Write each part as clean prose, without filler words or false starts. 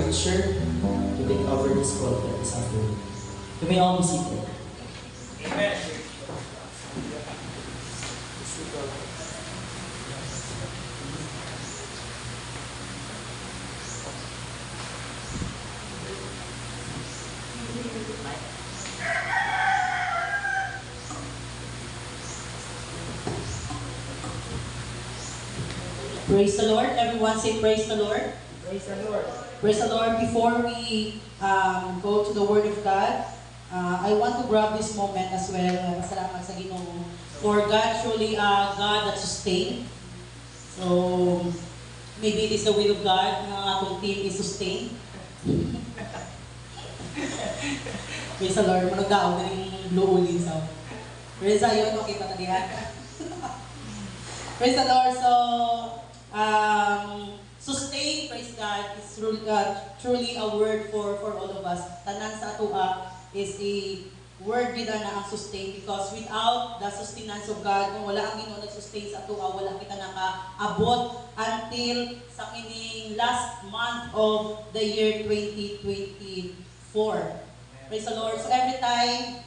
preacher to take over this pulpit this afternoon. You may all be seated. Amen. Praise the Lord. Everyone say praise the Lord. Praise the Lord. Praise the Lord. Before we go to the Word of God, I want to grab this moment as well. Salamat sa Ginoo. For God truly God that sustain. So, maybe it is the will of God na atong team is sustain. Praise the Lord. Managdaog na yung blue ulin sa. Praise the Lord. Okay pa tadihan. Praise the Lord. So, sustain, praise God, is truly a word for all of us. Tanan sa atua is a word gid na ang sustain, because without the sustenance of God, kung wala ang Ginoo nag-sustain sa atua, wala kita nakaabot until sa kining last month of the year 2024. Praise the Lord. So every time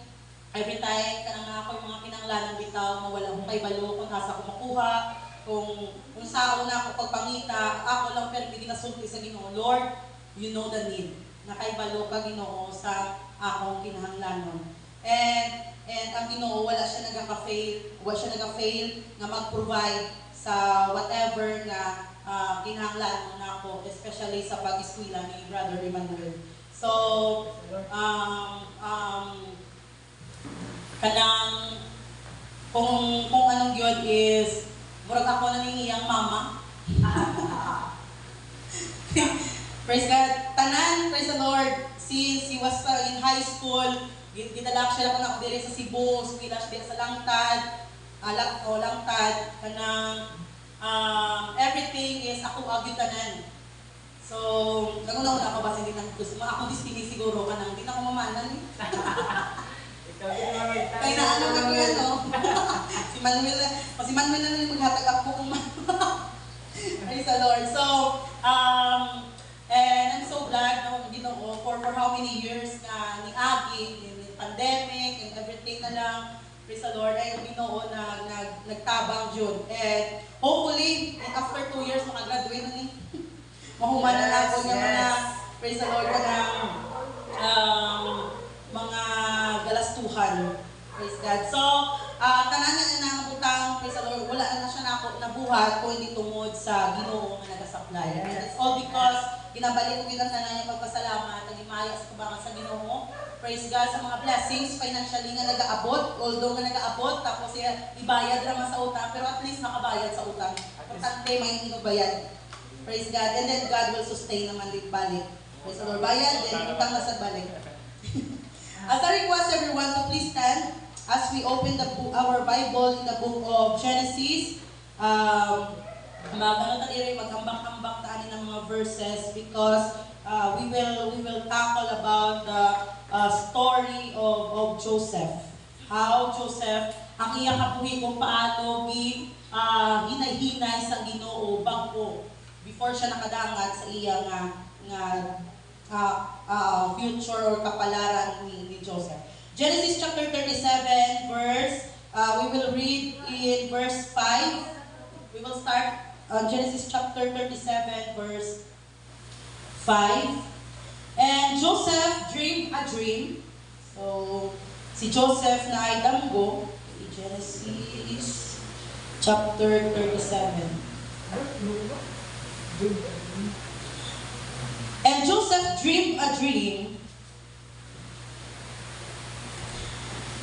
kanang ako yung mga kinanglanan bitaw, mawala akong kay balo kung asa ko makuha, kung saan na ako pagpangita, ako lang pero hindi nasulti sa Ginoo. Lord, you know the need. Nakaibalo ka Ginoo sa akong kinahanglanon. And ang Ginoo wala siya nagaka-fail na mag-provide sa whatever na kinahanglanon nako, especially sa pag-eskwela ni Brother Emmanuel. So, kanang kung anong yun is murag ako na iyang mama. Praise God. Tanan, praise the Lord. Since he was in high school, gidalak siya ako na ako diri sa Cebu, eskwela siya diri sa Langtad, kanang everything is ako agyo tanan. So, naguna ako ba hindi nang gusto ako destiny siguro kanang di na ako mamanan. Kaya na ano ka yan, no? Si Manuel na lang maghatag ako kung praise the Lord. So, and I'm so glad na Ginoo for how many years na ni Agi, ni pandemic and everything na lang. Praise the Lord, ay Ginoo na nagtabang June. And hopefully, after 2 years, makagraduate na ni. Mahuman na ako naman na, praise the Lord, mga galastuhan. Praise God. So, tanan na ang butang, praise the Lord, wala na siya nabuhat kung hindi tungod sa Ginoo nga nag-supply. And it's all because ginabalik ko bilang tanan yung pagpasalamat, nagimaya sa kubangan sa Ginoo. Praise God sa mga blessings financially nga nag-aabot, although nga nag-aabot, tapos ibayad naman sa utang, pero at least nakabayad sa utang. Importante may inubayad. Praise God. And then God will sustain naman din balik. Praise the Lord. Bayad, then utang na sa balik. As I request everyone to please stand as we open our Bible in the book of Genesis. Mag-ambak-ambak taanin ng mga verses because we will tackle about the story of Joseph. How Joseph, ang iyang kabuhi kung paano hinay-hinay sa Ginoo bangko before siya nakadangat sa iyang future or kapalaran ni Joseph. Genesis chapter 37 verse, we will read in verse 5. We will start Genesis chapter 37 verse 5. And Joseph dreamed a dream. So, si Joseph na ay damgo. Genesis chapter 37. And Joseph dreamed a dream,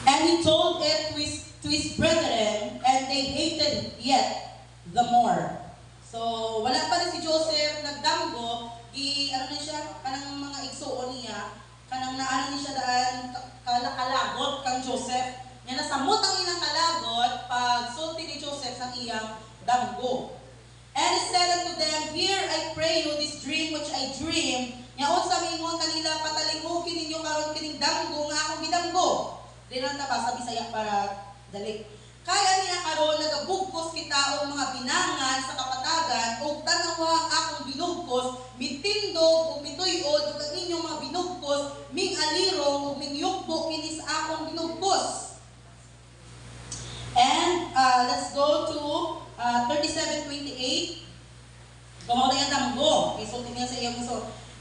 and he told it to his brethren, and they hated yet the more. So, wala pa rin si Joseph nagdamgo, ano na siya, kanang mga igsuon niya, kanang naano ni siya daan, kalagot kang Joseph, niya nasamot ang ilang kalagot, pag sulti ni Joseph sa iyang damgo. And he said unto them, Hear, I pray you, this dream which I dream. Yaon sa mingon kanila, patalingugin ninyo karon kining damgo nga akong gidamgo. Dinan ta ba sa Bisaya para dali. Kaya niya karon nagabugkos kita og mga binangan sa kapatagan ug tanawa ang akong binugkos mitindog ug mituy-on Isulti niya sa iyang iso.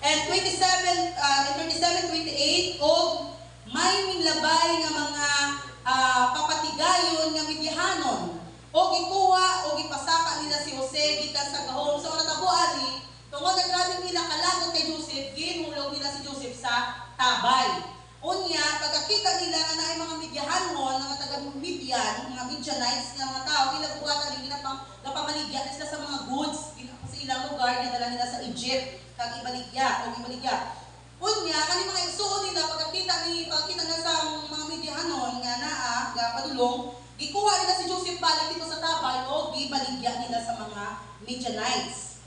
And 27:28, og may minlabay nga mga papatigayon nga midyahanon. Og ikuha og ipasaka nila si Jose gikan sa gahom. So natabuan ni tungod na grabe nila kalagot kay Joseph, ginhulog nila si Joseph sa tabay. Unya, pagkakita nila nga naay mga midyahanon, mga taga-Midian, mga Midianites nga mga tao, ilang buhatan nila napamaligya sila sa mga goods sa ilang lugar nga dala nila sa Egypt, kag ibaligya. Unya, kani mga igsuon nila pagkakita nila sa mga midyahanon nga naa padulong, gikuha nila si Joseph balik dito sa tabay o gibaligya nila sa mga Midianites.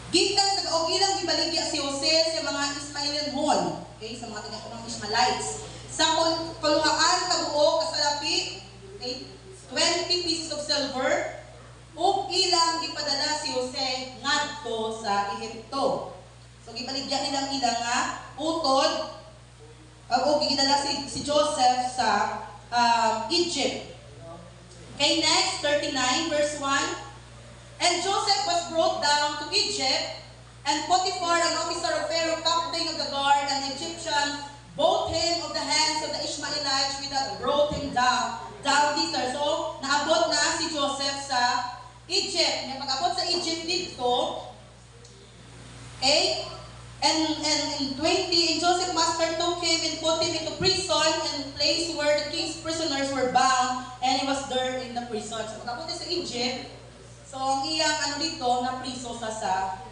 Gikan sa og ilang gibaligya si Jose sa mga Ismaelenhon, okay, sa mga taga-mga Ishmaelites. Sa puluhaan kabuo kasalapi, okay, 20 pieces of silver, ug ilang gipadala si Jose ngadto sa Ehipto. So gibaligya nilang ilang nga utod ug gidala si Joseph sa Egypt. Okay, next 39 verse 1. And Joseph was brought down to Egypt, and Potiphar, an officer of Pharaoh, captain of the guard, an Egyptian, bought him of the hands of the Ishmaelites, which had brought him down thither. So naabot na si Joseph sa Egypt. May pag-abot sa Egypt dito, okay? And in 20, Joseph master took him and put him into prison, and place where the king's prisoners were bound, and he was there in the prison. So pag-abot sa Egypt, so ang iyang dito na priso sa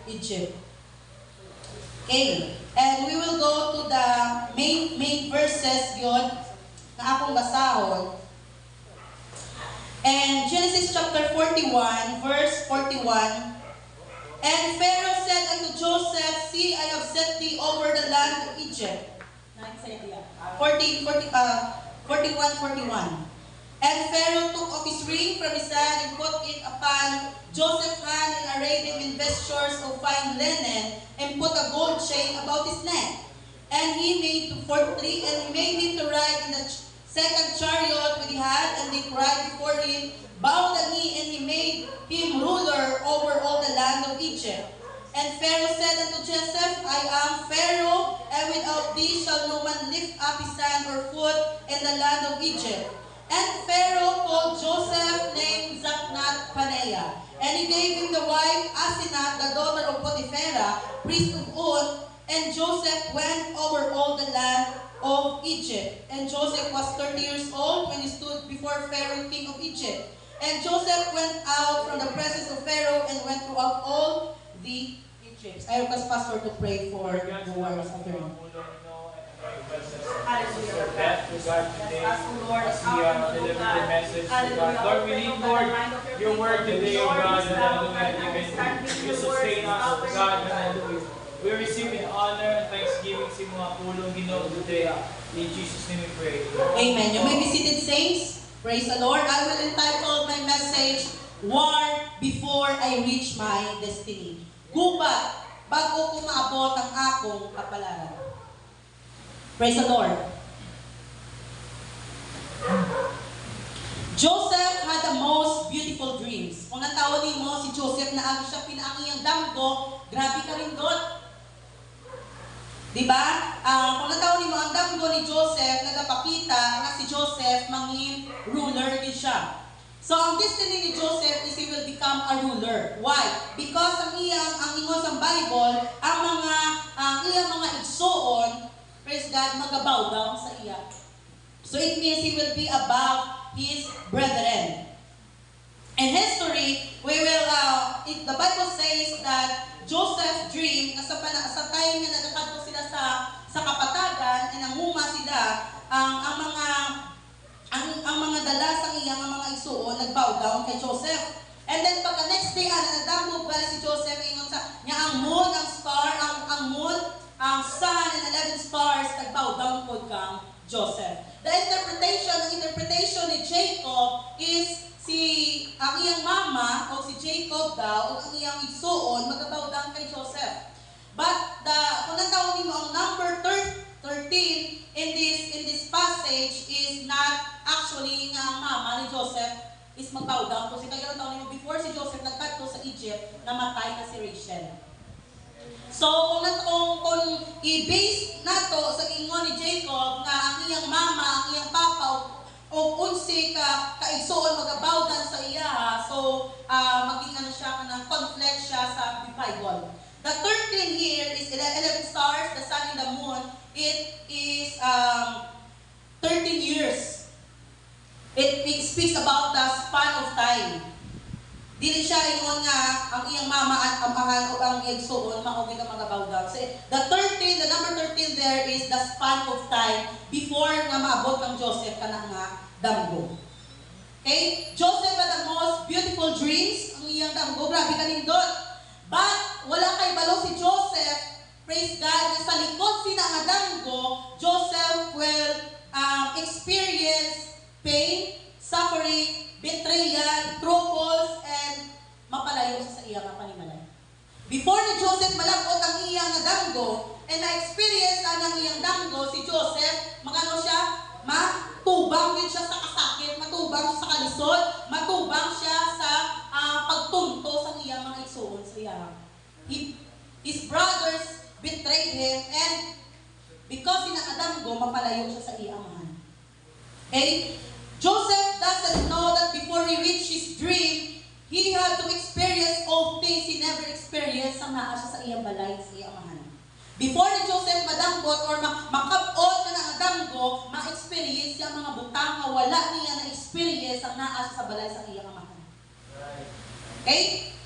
Egypt. Okay, and we will go to the main verses yon na akong basahon. And Genesis chapter 41, verse 41. And Pharaoh said unto Joseph, See, I have set thee over the land of Egypt. 41:41. And Pharaoh took off his ring from his hand and put it upon Joseph's hand and arrayed him in vestures of fine linen and put a gold chain about his neck. And he made him to ride in the second chariot which he had, and they cried before him, Bow the knee, and he made him ruler over all the land of Egypt. And Pharaoh said unto Joseph, I am Pharaoh, and without thee shall no man lift up his hand or foot in the land of Egypt. And Pharaoh called Joseph name Zaphnath-Paneah, and he gave him the wife Asenath, the daughter of Potiphera, priest of On, and Joseph went over all the land of Egypt. And Joseph was 30 years old when he stood before Pharaoh, king of Egypt. And Joseph went out from the presence of Pharaoh and went throughout all the Egypt. I request Pastor to pray for the words of the Lord. Hallelujah. Lord, as we deliver the message, Lord, we need, Lord, your word today, O God, you sustain us, God, hallelujah. We receive in honor and thanksgiving sa mga pulong Ginoo today. In Jesus' name we pray. Amen. You may be seated, saints. Praise the Lord. I will entitle my message, War Before I Reach My Destiny. Gubat, bago ko maabot ang akong kapalaran. Praise the Lord. Joseph had the most beautiful dreams. Kung natawagin mo si Joseph na ang siya pinaangiyang damgo, grabe ka rin doon. Diba? Kung natawagin mo ang damgo ni Joseph, nagapakita na si Joseph mangin ruler din siya. So ang destiny ni Joseph is he will become a ruler. Why? Because ang ingon sa Bible, ang iyang mga igsoon, praise God, magabaw down sa iya. So it means he will be above his brethren. In history, the Bible says that Joseph dreamed na sa time na nagkakadto sila sa kapatagan, nanghuma sila, ang mga dalasang iyang mga igsuon nagbow down kay Joseph. And then pagka next day, nadamog ba si Joseph, ingon sa niya ang moon, ang star, ang moon, ang sun, and 11 stars, nagbow down po kang Joseph. The interpretation ni Jacob is ang iyang mama o si Jacob daw o ang iyang igsuon magabow down kay Joseph. But kung natawagin mo ang number 13 in this passage is not actually nga ang mama ni Joseph is magbow down. Kasi kaya natawagin mo before si Joseph nagkadto sa Egypt, namatay na si Rachel. So, kung i-base nato sa ingon ni Jacob nga ang iyang mama, ang iyang papa, o unsi kaigsoon magabawdan sa iya, so maging ano siya, conflict siya sa Bible. The 13 here is 11 stars, the sun and the moon. It is 13 years. It speaks about the span of time. Dili siya ingon nga ang iyang mama at amahan o ang igsoon maogi ka magabawdan. So, the number 13 there is the span of time before nga maabot kang Joseph kana nga damgo. Okay? Joseph had the most beautiful dreams. Ang iyang damgo, grabe kanindot. But wala kay balo si Joseph. Praise God, sa likod sina nga damgo, Joseph will experience pain, suffering, betrayal, troubles, and mapalayo sa iya nga panimalay. Before ni Joseph malabot ang iyang nga damgo, and na-experience ang iyang damgo, si Joseph, magano siya? Matubang din siya sa kasakit, matubang siya sa kalisod, matubang siya sa pagtunto sa iyang mga igsoon sa iya. His brothers betrayed him, and because sinakadamgo, mapalayo siya sa iyang amahan. Okay? Joseph doesn't know that before he reached his dream, he had to experience all things he never experienced sa naa siya sa iyang balay, sa iyang amahan. Before ni Joseph madamgot or makabot na ang damgo, ma-experience yung mga butang na wala niya na-experience ang naa siya sa balay sa iyang amahan. Okay?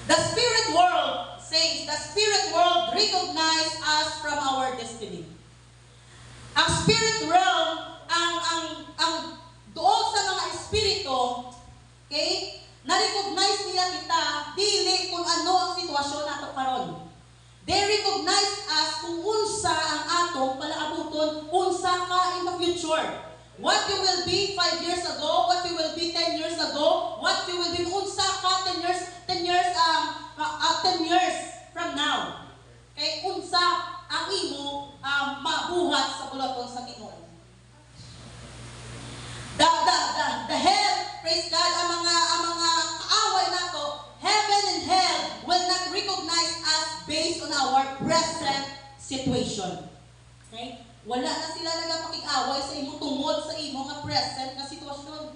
The spirit world says, the spirit world recognize us from our destiny. Ang spirit realm, ang doon sa mga espiritu, okay, na-recognize nila kita, dili kung ano ang sitwasyon nato karon. They recognize us kung unsa ang atong palaabuton, unsa ka in the future. What you will be 5 years ago, what you will be 10 years ago, what you will be, unsa ka 10 years from now. Okay, unsa ang imo mabuhat sa bulaton sa Ginoo. The hell, praise God, ang mga kaaway nato, heaven and hell will not recognize us based on our present situation. Okay? Wala na sila nagapakig-away sa imo tungod sa imo nga present nga sitwasyon.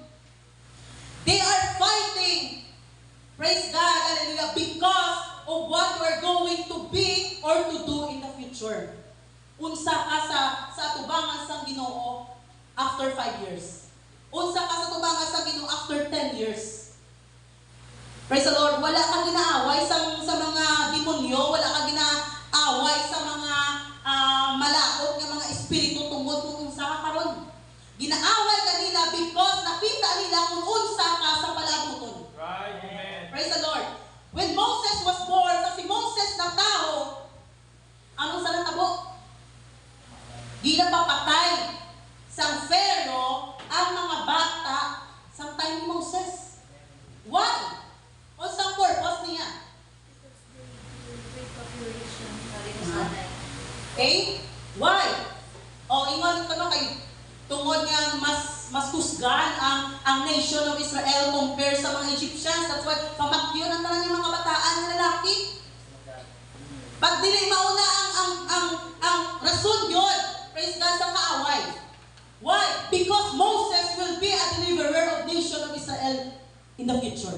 They are fighting, praise God, hallelujah, because of what we are going to be or to do in the future. Unsa ka sa tubangan sa Ginoo after 5 years. Unsa ka sa tubangan sa Ginoo after 10 years. Praise the Lord. Wala ka ginaaway sa mga demonyo, wala ka ginaaway sa mga malakot nga mga espiritu tungod kung unsa ka karon. Ginaaway ka nila because nakita nila kung unsa ka sa palabuton. Right, amen. Praise the Lord. When Moses was born, sa si Moses na tao, anong sa natabo? Ginapapatay sa Pharaoh ang mga bata sa time ni Moses. Why? O sa purpose niya? Okay? Why? O ingon ko no kay tungod nga mas husgan ang nation of Israel compare sa mga Egyptians. That's why pamakyo ang tanan ng mga bataan na lalaki. Pag dili mauna ang rason yun, praise God, sa kaaway. Why? Because Moses will be a deliverer of nation of Israel in the future.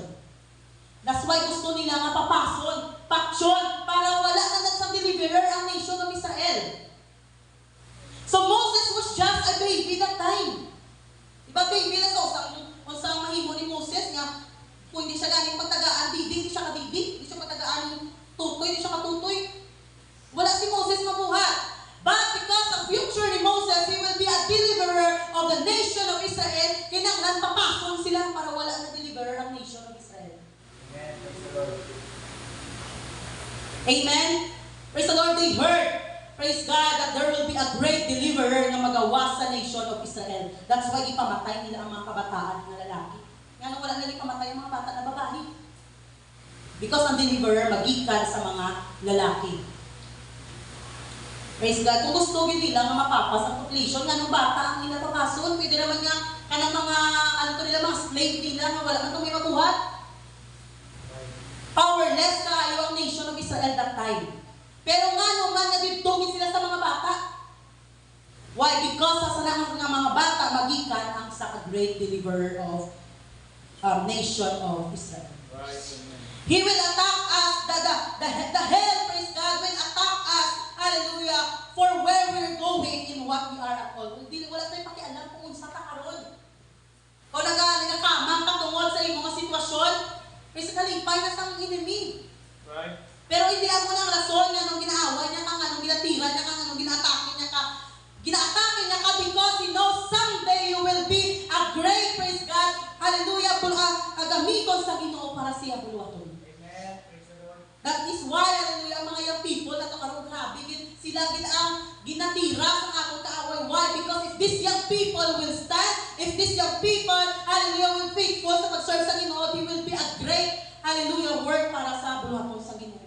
That's why gusto nila nga papason, paksyon, para wala na sa deliverer ang nation of Israel. So Moses was just a baby that time. Diba baby na sa usang mahimo ni Moses nga, kung hindi siya galing pagtagaan, hindi siya kadibig, hindi siya pagtagaan tutoy, hindi siya katutoy. Wala si Moses mabuhat. But because of future ni Moses, he will be a deliverer of the nation of Israel. Kinanglan papason sila para wala na deliverer ang nation of Israel. Amen? Praise the Lord, they heard. Praise God that there will be a great deliverer na magawa sa nation of Israel. That's why ipamatay nila ang mga kabataan na lalaki. Nga wala nila ipamatay ang mga bata na babae. Because ang deliverer magikan sa mga lalaki. Praise God. Kung gusto nila nga mapapas ang population, nga nung bata ang nila papason, pwede naman nga kanang mga, mga slave nila na wala man itong may mabuhat. Powerless kayo ang nation of Israel that time. time. Pero nga naman, nagdugin sila sa mga bata. Why? Because sa salangan ng mga bata, magikan ang sa great deliverer of nation of Israel. Right. Amen. He will attack us, the hell, praise God, will attack us, hallelujah, for where we're going in what we are at all. Wala tayong pakialam kung unsa ta karon. O nagakamang ka tungod sa imong mga sitwasyon, praise God, limpay na sa enemy. Right. Pero hindi ako ng rason nga nung ginaaway niya ka, nga nung ginatira niya ka, nga nung ginaatake niya ka. Ginaatake niya ka because he knows someday you will be a great, praise God, hallelujah, agamiton sa Ginoo para siya buluwaton. Amen. Praise the Lord. That is why, hallelujah, mga young people na karon grabe, sila ginatira sa atong kaaway. Why? Because if these young people will stand, if these young people, hallelujah, will faithful sa pag-serve sa Ginoo, they will be a great, hallelujah, work para sa buluhaton sa Ginoo.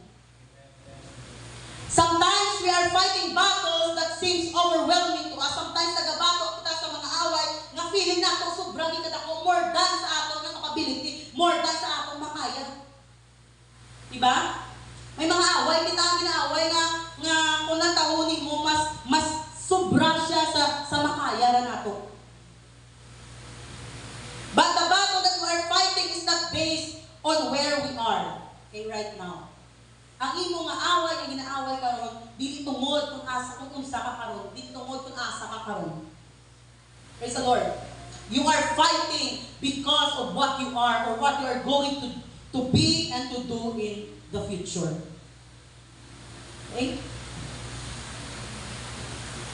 Sometimes we are fighting battles that seems overwhelming to us. Sometimes nagabato kita sa mga away nga feeling nato sobrang kita ko more than sa aton nga capability, more than sa atong makaya. Diba? May mga away kita ang ginaaway nga kung nataunin mo mas sobra siya sa makaya ra nato. But the battle that we are fighting is not based on where we are, okay, right now. Ang imo nga away nga ginaaway karon dili tungod kung asa kung unsa ka karon, dili tungod kung asa ka karon. Praise the Lord. You are fighting because of what you are or what you are going to be and to do in the future. Okay?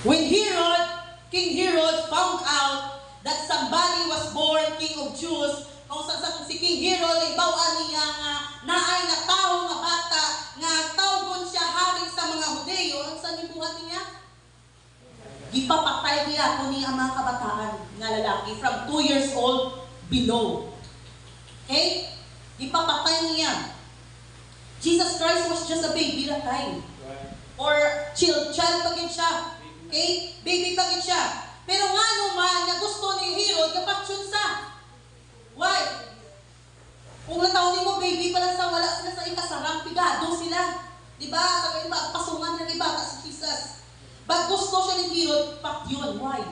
When King Herod found out that somebody was born king of Jews, kung sa si King Herod ay bawaan niya nga naay na tao nga bata nga tawgon siya hari sa mga Hudeo, ang sa nibuhat niya? Gipapatay niya ko niya ang mga kabataan nga lalaki from 2 years old below. Okay? Gipapatay niya. Jesus Christ was just a baby that time. Right. Or child pa gid siya. Okay? Baby pa gid siya. Pero nga naman, nga gusto ni Herod, kapaksyon sa. Why? Kung natawin mo, baby pa lang sa wala sila sa ikasarang, pigado sila. Diba? Sa iba, pasungan ng iba si Jesus. But gusto siya ni Herod, pak yun. Why?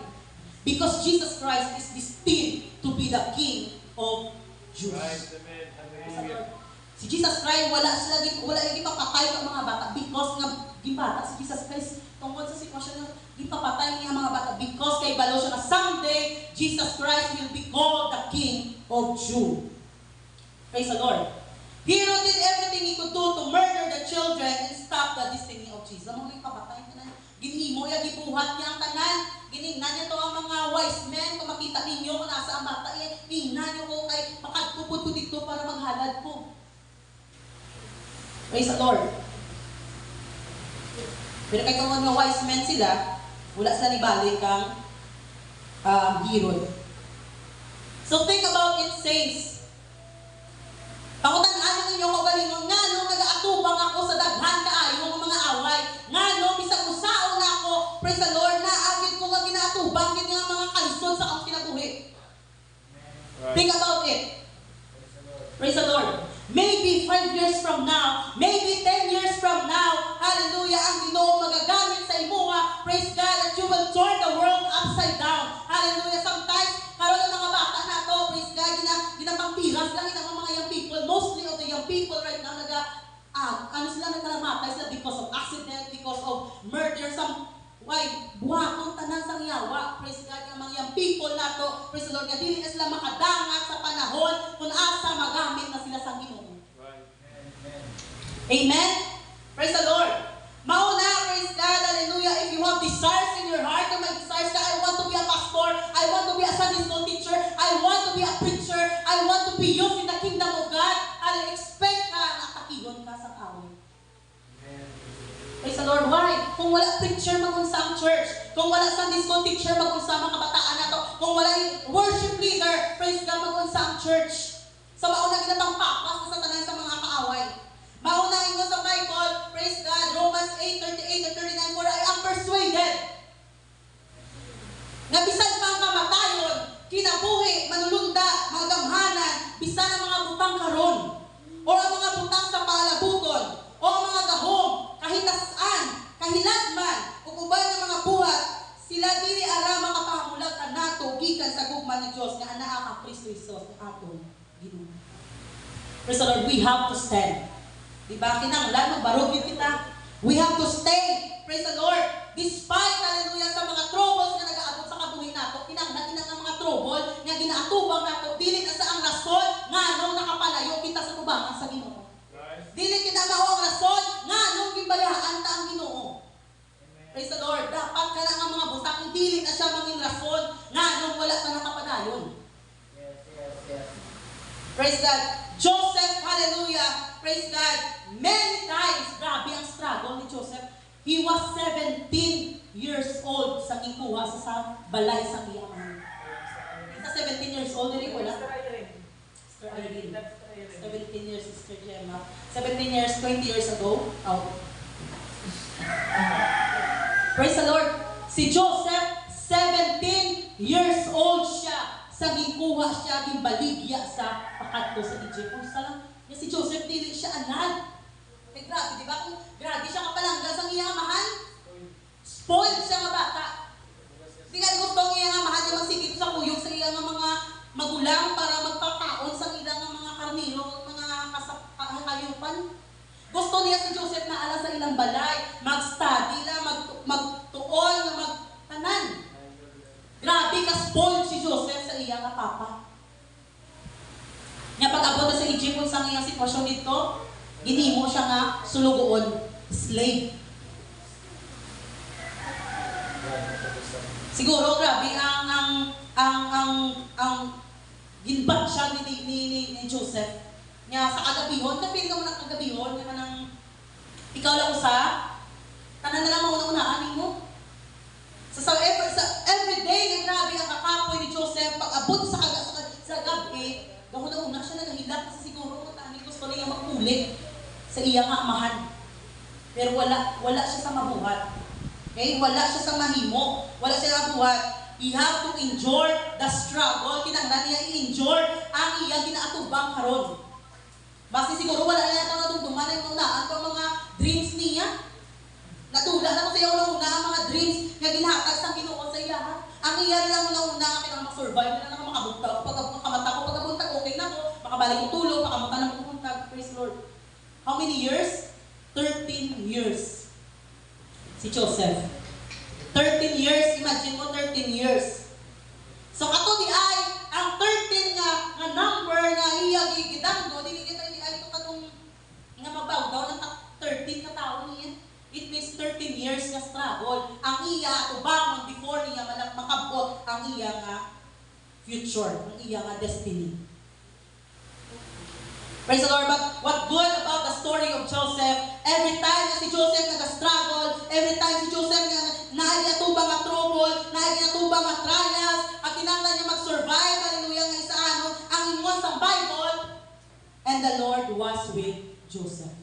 Because Jesus Christ is destined to be the King of Jews. Right. Amen. Hallelujah. Si Jesus Christ, wala lagi papatay ng mga bata because nga gibata si Jesus Christ tungkol sa sitwasyon na gipapatay niya ang mga bata because kay balo siya na someday Jesus Christ will be called the King of Jews. Praise the Lord. Herod did everything he could do to murder the children and stop the destiny of Jesus. Ang mga papatay ka na, ginhimo niya, gibuhat niya ang tanan, giningnan niya to ang mga wise men, kung makita ninyo kung nasa ang bata, ingnan niyo ko kay makatupod ko dito para maghalad ko. Praise the Lord. Pero kay kung mga wise men sila, wala sila nibalik ang Herod. So think about it, saints. Pangutan-ano ninyo kaugalingon nga nung nag-aatubang ako sa daghan kaayo ng mga away. Nga nung bisag usaon na ako, praise the Lord, na agad ko nga ginaatubang gid nga mga kalisod sa akong kinabuhi. Right. Think about it. Praise the Lord. Maybe 5 years from now, maybe 10 years from now, hallelujah, ang Ginoo magagamit sa imuha, praise God, that you will turn the world upside down. Hallelujah. Sometimes, karon ang mga bata na to, praise God, ginapangpiras lang ang mga young people. Mostly of the young people right now, sila nagkalamatay sila because of accident, because of murder, buhaton tanan sang yawa. Praise God, ang mga young people na to, praise the Lord, nga dili na sila makadangat sa panahon kung asa magamit na sila sa Ginoo. Right. Amen. Amen? Praise the Lord. Mauna, praise God, hallelujah. If you have desires in your heart, may desires ka, I want to be a pastor, I want to be a Sunday school teacher, I want to be a preacher, I want to be used in the kingdom of God, I'll expect ka na takihon ka sa tao. Praise the Lord. Why? Kung wala preacher, magunsa ang church. Kung wala Sunday school teacher, magunsa ang mga kabataan na to. Kung wala worship leader, praise God, magunsa ang church. So, mauna ginatang papas sa tanan sa mga kaaway. Maunahin ko sa Bible, praise God, Romans 8:38 and 39, for I am persuaded na bisan pang kamatayon, kinabuhi, manulunda, mga gamhanan, bisan ang mga butang karon, o ang mga butang sa palabuton, o ang mga gahom, Praise the Lord, we have to stand. Diba? Kinanglan, magbarog yun kita. We have to stay. Praise the Lord. Despite, hallelujah, sa mga troubles na nag-aabot sa kabuhi nato, kinanglan ng mga trouble nga ginaatubang nato, dili na sa ang rason nga nung nakapalayo kita sa tubangan sa Ginoo. Dili kinamao ang rason nga nung gibayaan ta ang Ginoo. Praise the Lord. Dapat ka lang ang mga butang, dili na siya manging rason nga nung wala ka nakapadayon. Yes. Praise God. Joseph, hallelujah. Praise God. Many times, grabe ang struggle ni Joseph. He was 17 years old sa kikuha sa balay sa iyang. Sa 17 years old, hindi ko lang. Sister Irene. 17 years, Sister Gemma. 17 years, 20 years ago. Out. Praise the Lord. Si Joseph, 17 years old siya. Sa gikuha siya, gimbaligya sa pakadto sa Egypt. Kung sa lang, si Joseph, dili siya anad. Eh, grabe, di ba? Kung grabe siya kapalangga sa iyang amahan, spoiled siya nga bata. Di ka gusto ang iyang amahan niya magsigit sa kuyog sa iyang mga magulang para magpakaon sa ilang mga karniro, mga hayupan. Gusto niya si Joseph na ala sa ilang balay, mag-study na, magtuon, magtanan. Grabe ka spoiled si Joseph sa iyang papa. Nga pag-abot na sa Egypt sa iyang sitwasyon dito, ginimo siya nga sulugoon, slave. Siguro grabe ang ginbat siya ni Joseph. Nya sa kagabihon, napili ka mo na kagabihon, nga nang ikaw lang usa, tanan na lang mauna-unaan mo. Sa every day, grabe ang kakapoy ni Joseph, pag-abot sa gabi, gahon-una siya nagahilak kasi siguro gusto niya magkulit sa iyang amahan. Pero wala siya sa mabuhat. Okay? Wala siya sa mahimo. Wala siya sa mabuhat. He have to endure the struggle. Kinanglan niya i-endure ang iyang ginaatubang karon. Basta siguro wala na ito natungtungan na yung unaan ang mga dreams niya. Natula na ko sa iyo una ang mga dreams nga ginhatag sa Ginoo sa iya. Ang iya lang una nga kinang mag-survive na lang makabunta. Pag kamata ko, pagkabuntag, okay na ko. Makabalik ko tulog, makamunta na magpupuntag. Praise Lord. How many years? 13 years. Si Joseph. 13 years. Imagine mo, 13 years. So, ato di ay, ang 13 nga number nga iya gigidanggo, dili kita di ay ito katong nga mabaw daw ng 13 ka tao niya. It means 13 years nga struggle. Ang iya tubangon before niya makabot ang iya nga future, ang iya nga destiny. Praise the Lord. But what good about the story of Joseph? Every time na si Joseph nag-struggle, every time si Joseph nga naayatubang nga trouble, naayatubang nga trials, at kinanglan niya mag-survive, hallelujah, nga isa ang ingon sa Bible, and the Lord was with Joseph.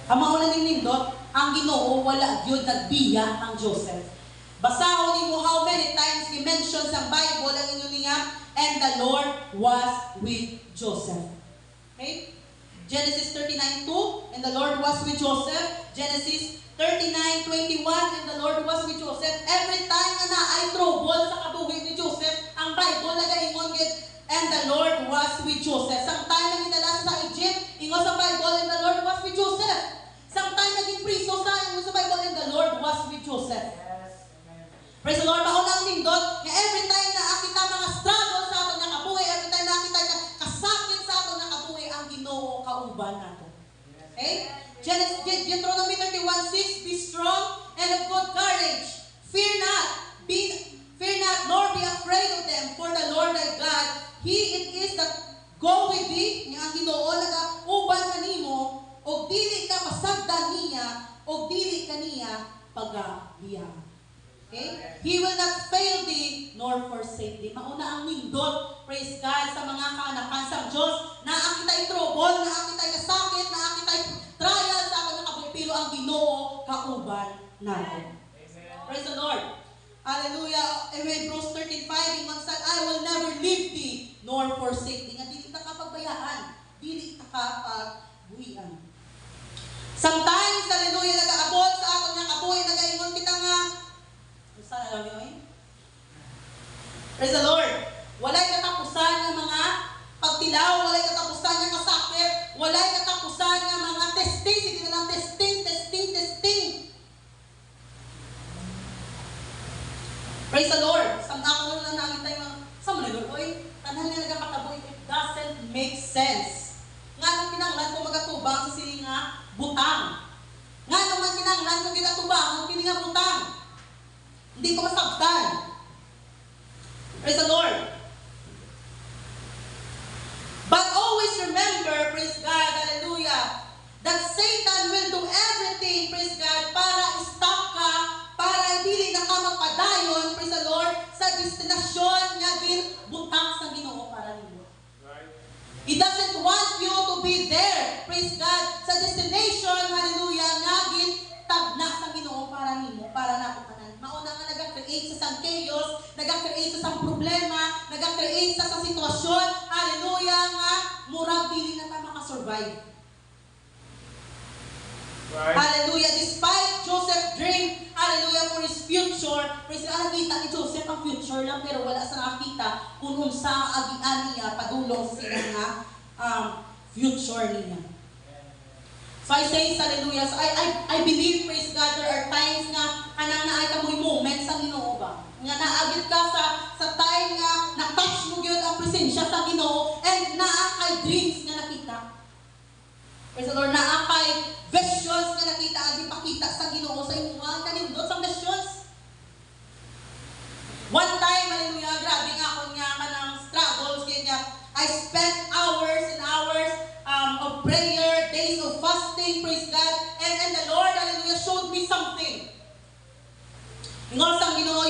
Ang mauna ning nindot, ang Ginoo wala gyud nagbiya ang Joseph. Basahon nimo how many times i-mention sa Bible ang inyo niya, and the Lord was with Joseph. Okay? Genesis 39:2, and the Lord was with Joseph. Genesis 39:21, and the Lord was with Joseph. Every time na naay trouble sa kabuhi ni Joseph, ang Bible nagaingon gid, and the Lord was with Joseph. Sometime na gidala sa Egypt, ingon sa Bible, and the Lord was with Joseph. Sometime naging priso sa ingon sa Bible, and the Lord was with Joseph. Praise the Lord. Maunang nindot, nga every time na kita mga struggle sa ato nga kabuhi, every time na kita kasakit sa ato nga kabuhi, ang Ginoo kauban nato. Okay? Deuteronomy 31:6, be strong and of good courage. Fear not, nor be afraid of them, for the Lord thy God, He it is that go with thee, nga ang Ginoo nagauban kanimo, og dili ka masagdan niya, og dili kaniya pagabiya. Okay? He will not fail thee nor forsake thee. Mauna ang nindot, praise God, sa mga kaanakan sa Diyos. Naakitay trouble, naakitay kasakit, naakitay trial sa akin nakabuhi, pero ang Ginoo kauban natin. Praise the Lord. Hallelujah. Hebrews 13:5, ingon sa, I will never leave thee nor forsake thee. Nga dili ta kapagbayaan, dili ta kapagbuhian. Sometimes, hallelujah, nag-aabot sa aton nga kabuhi, nagaingon kita nga, sana lang yun. Praise the Lord. Walay katapusan ng mga pagtilaw, walay katapusan ng walay katapusan nga mga testing, sige na lang testing. Praise the Lord. Sa ako lang nakita yung sa mga Lord, oy, tanan nga nagakatabo, it doesn't make sense. Nga nung kinanglan ko magatubang sa sili nga butang. Nga naman kinanglan ko ginatubang ang pili nga butang. Hindi ko masabtan. Praise the Lord. But always remember, praise God, hallelujah, that Satan will do everything, praise God, para stop ka, para hindi na ka magpadayon, praise the Lord, sa destinasyon nga butang sa Ginoo para ninyo. He doesn't want you to be there, praise God, sa destination, hallelujah, nga tagna sa Ginoo para ninyo, para nato tanan. Mauna nga nag-create sa sang chaos, nag-create sa sang problema, nag-create sa sitwasyon, hallelujah, nga murag dili na ta makasurvive. Right. Hallelujah. Despite Joseph dream, hallelujah, for his future, praise God, nakita ni Joseph ang future lang, pero wala sa nakita kung unsa agian niya padulong sa nga future niya. So I say, hallelujah, so I believe, praise God, there are times nga kanang naay ka mo'y moments sa Ginoo ba? Nga naagit ka sa time nga na-touch mo gyud ang presensya sa Ginoo and naa kay dreams nga nakita. Praise the Lord, naa kay visions nga nakita agi pakita sa Ginoo sa imuha kanindot sa visions. One time, hallelujah, grabe nga ako nga kanang struggles kaya I spent hours and hours of prayer, days of fasting, praise God, and the Lord, hallelujah, showed me something. Ingon sang Ginoo,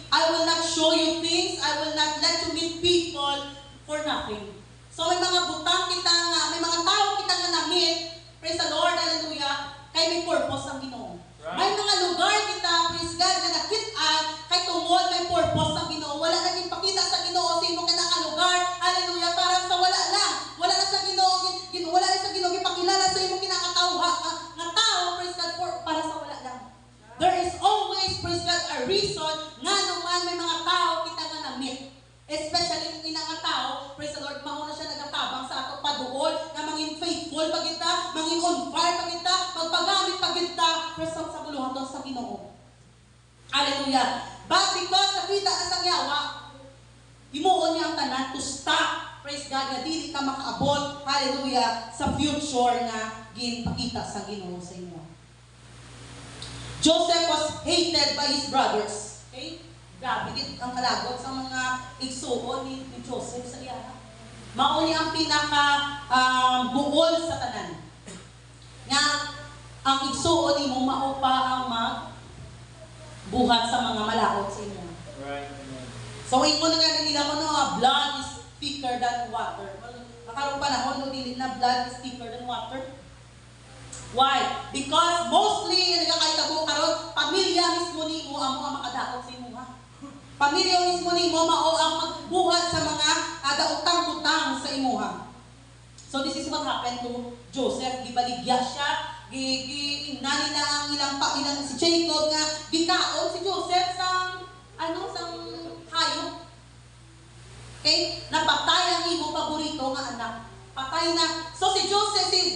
I will not show you things, I will not let you meet people for nothing. So may mga butang kita nga, may mga tao kita nga na-meet, praise the Lord, hallelujah, kay may purpose ang Ginoo. Right. May mga lugar kita, praise God, na nakit-an, kay tungod may purpose ang Ginoo. Wala naging pakita sa Ginoo sa imo kanang lugar, hallelujah, parang sa wala lang. Wala na sa Ginoo, wala na sa Ginoo gipakilala sa imo kinakatawha nga tao, praise God, para sa wala lang. There is always, praise God, a reason nga naman may mga tao kita nga na-meet. Especially kung ina nga tao, praise the Lord, mauna siya nagatabang sa ato paduol, nga mangin faithful pag kita, mangin on fire pag kita, magpagamit pag kita, praise God, sa buluhaton sa Ginoo. Hallelujah. But because nakita na sa yawa, himuon niya ang tanan to stop, praise God, nga dili ka makaabot, hallelujah, sa future nga ginpakita sa Ginoo sa inyo. Joseph was hated by his brothers. Okay? Grabe ang kalagot sa mga igsuon ni Joseph sa iya. Mauni ang pinaka buol sa tanan. Nga ang igsuon ni mo mao pa ang magbuhat sa mga malaot sa inyo. Right. So ingon nga nila ko blood is thicker than water. Nakaroon panahon no dili na blood is thicker than water. Why? Because mostly nagakaitabo karon pamilya mismo nimo amo ang makadaot sa imo. Pamilya mismo nimo mao ang magbuhat sa mga daotang-utang sa imuha. So this is what happened to Joseph. Gibaligya siya, inani na ang ilang si Jacob nga gikaon si Joseph sang sang hayop. Okay? Napatay ang imo paborito nga anak. Patay na. So si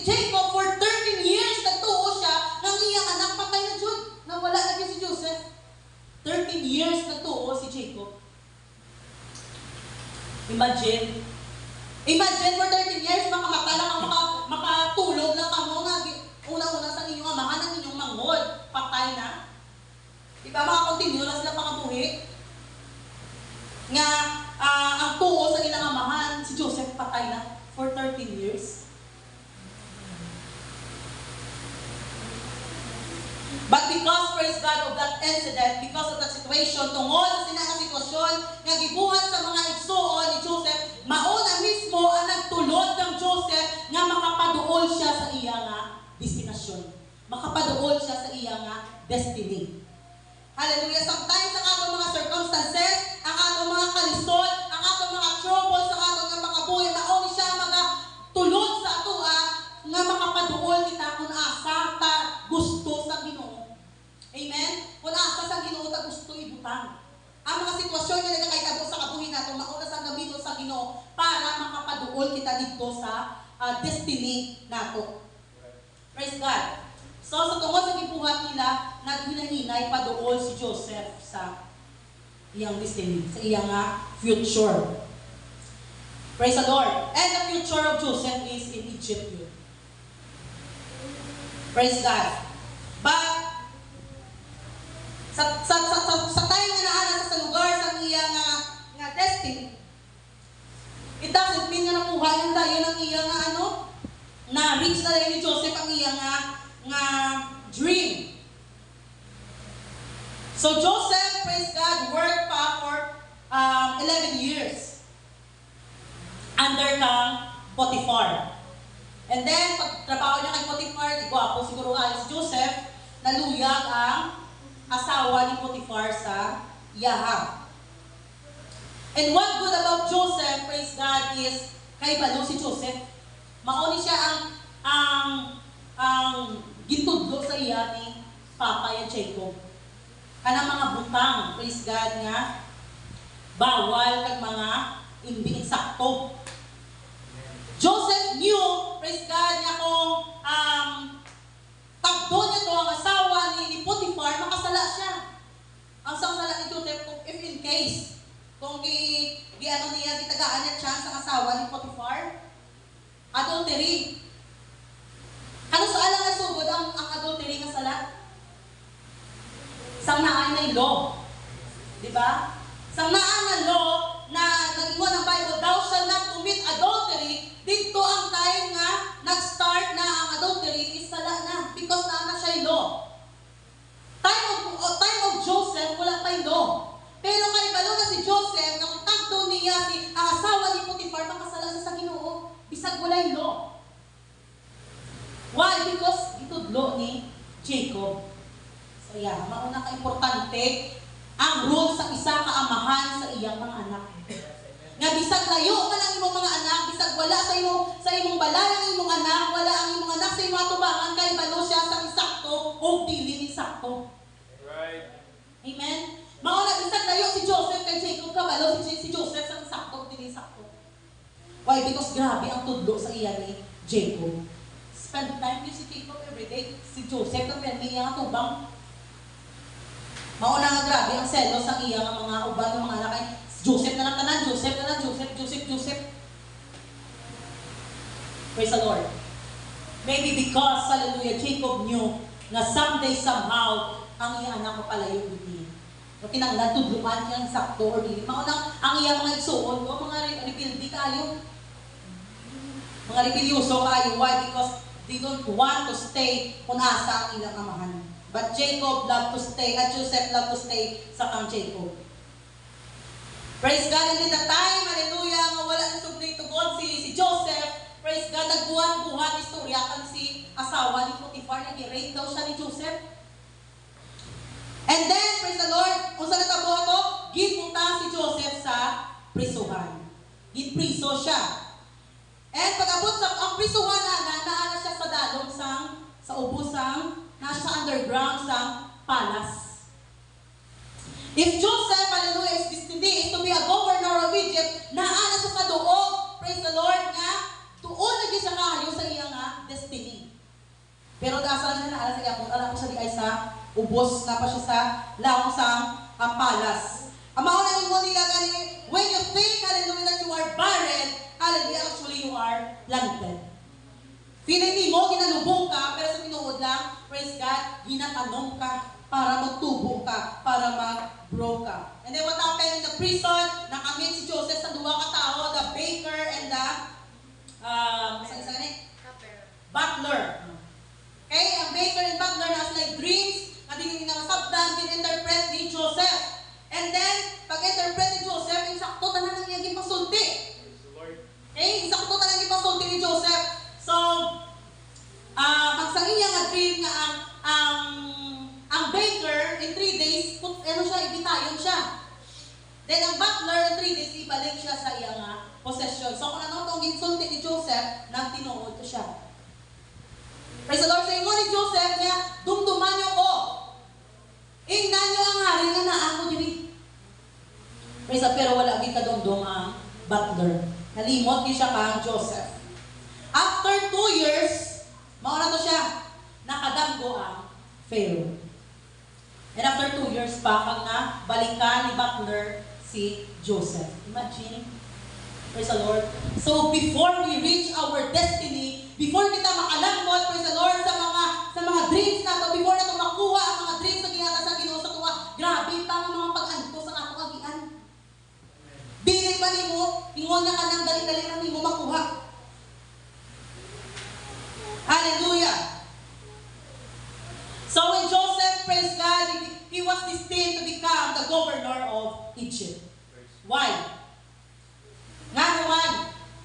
Jacob for 13 years nagtuo siya nang iyang anak patay na jud. Nawala na si Joseph. 13 years nagtuo si Jacob. Imagine for 13 years makamatay lang ang makatulog lang kamo nga una-una sa inyong amahan ang inyong manghod. Patay na. Diba makakontinue na sila pangabuhi? Nga ang tuo sa ilang amahan si Joseph patay na for 13 years. But because, praise God, of that incident, because of that situation, tungod sa sinang sitwasyon nga gibuhat sa mga igsuon ni Joseph, mauna mismo ang nagtulod ng Joseph nga makapaduol siya sa iya nga destinasyon. Makapaduol siya sa iya nga destiny. Hallelujah. Sometimes ang atong mga circumstances, ang atong mga kalisod, ang atong mga troubles, ang atong mga buhay, mauni siya tulod sa atua nga makapaduol kita kung asa ta gusto sa Ginoo. Amen? Kung asa sa Ginoo ta gusto ibutang. Ang mga sitwasyon nga nagakaitabo sa kabuhi nato mauna sa gamiton sa Ginoo para makapaduol kita dito sa destiny nato. Praise God. So sa tungod sa gibuhat nila, naghinahinay pa doon si Joseph sa iyang destiny, sa iyang future. Praise the Lord. And the future of Joseph is in Egypt yun. Praise God. But sa time nga naana sa lugar sa iyang nga destiny, it doesn't mean nga nakuha yung tayo ng iyang na reach na rin ni Joseph ang iyang nga dream. So Joseph, praise God, worked pa for 11 years under kang Potiphar. And then, pag trabaho niya kay Potiphar, gwapo siguro si Joseph, naluyag ang asawa ni Potiphar sa Yahab. And what good about Joseph, praise God, is kay balo si Joseph. Mauni siya ang gitudlo sa iya ni Papa ya Jacob. Kanang mga butang, praise God nga, bawal kag mga hindi eksakto. Joseph knew, praise God, nga kung tagdo niya to ang asawa ni Potiphar, makasala siya. Ang sala ni Joseph, if in case, kung gitagaan niya chance ang asawa ni Potiphar, adultery. Ano sa alang nga sugod ang adultery nga sala? Sang naan na law. Diba? Sang naan na law na nag-ingon ang Bible, thou shall not commit adultery. Dito ang time nga nag-start na ang adultery is sala na because na siya law. Time of Joseph, wala pa law. Pero kay balo na si Joseph, na kung tagdo niya ang asawa ni Potiphar, makasala siya sa Ginoo. Bisag walay law. Why? Because gitudlo ni Jacob. So yeah, mauna ka importante ang role sa isa ka amahan sa iyang mga anak. Nga bisag layo ka ng imong mga anak, bisag wala sa imong balay ang imong anak, wala ang imong anak sa imong atubangan, kay balo siya sa insakto o dili insakto. Right. Amen? Mauna bisag layo si Joseph kay Jacob, kabalo si Joseph sa insakto o dili insakto. Why? Because grabe ang tudlo sa iya ni Jacob. Spend time with si Jacob every day. Si Joseph ang niya nga tubang. Mauna nga grabe ang selos ang iya nga mga uban ng mga anak. Joseph na lang tanan, Joseph. Praise the Lord. Maybe because, hallelujah, Jacob knew na someday, somehow, ang iya anak mapalayo din. O kinanglan, tudluan niya ang sakto or dili. Mauna ang iya mga igsuon ko, mga rebelde kayo. Mga rebelyoso kayo. Why? Because they don't want to stay kung asa ang ilang amahan. But Jacob loved to stay, at Joseph loved to stay sa kang Jacob. Praise God, and in the time, hallelujah, nga wala na subli to God si Joseph, praise God, nagbuhat-buhat istorya kan si asawa ni Potiphar, nag-rape daw siya ni Joseph. And then, praise the Lord, kung saan natabo ito, ginpunta si Joseph sa prisuhan. Ginpriso siya. And pag-abot ang prisuhan naana siya sa dalong sa ubusang, nasa underground sa palace. If Joseph, hallelujah, is destined is to be a governor of Egypt, naana siya sa doog, praise the Lord, nga tuon na siya kayo sa iyang destiny. Pero dasa siya naala sa iyang, alam ko siya di ay sa ubos, na pa siya sa laong sa palace. Ang mauna mo nila gani, when you think, hallelujah, that you are barren, hallelujah, actually you are planted. Feeling mo, ginalubong ka, pero sa tinuod lang, praise God, ginatanong ka para magtubo ka, para mag-grow ka. And then what happened in the prison, nakamit si Joseph sa duwa ka tao, the baker and the butler. Okay, ang baker and butler has like dreams, na dinigin na masabdan, din-interpret ni Joseph. And then, pag-interpret ni Joseph, yung sakto na lang niyaging pasulti. Okay, yung sakto na lang niyaging pasulti ni Joseph. So, magsangin niya nga dream nga ang baker in 3 days, ibitayon siya. Then ang butler in 3 days, ibalik siya sa iyang possession. So kung ano itong ginsulti ni Joseph, nagtinuod ko siya. Praise the Lord, sa ingo ni Joseph niya, dumduman niyo ko. Ingnan niyo ang hari nga na ako diri. Praise the pero wala kita dumdum ang butler. Nalimot niya siya kang Joseph. After nagpabalo ang Pharaoh. And after 2 years pa, kang na balikan ni Butler si Joseph. Imagine. Praise the Lord. So before we reach our destiny, before kita makalangkot, praise the Lord, sa mga dreams nato, before nato makuha ang mga dreams na ginata sa Ginoo sa tuwa, grabe pa ang mga pag-anto sa atong agian. Dili ba nimo, ingon nga kanang dali-dali na nimo makuha. Hallelujah. So when Joseph, praise God, he was destined to become the governor of Egypt. Why? Nga naman,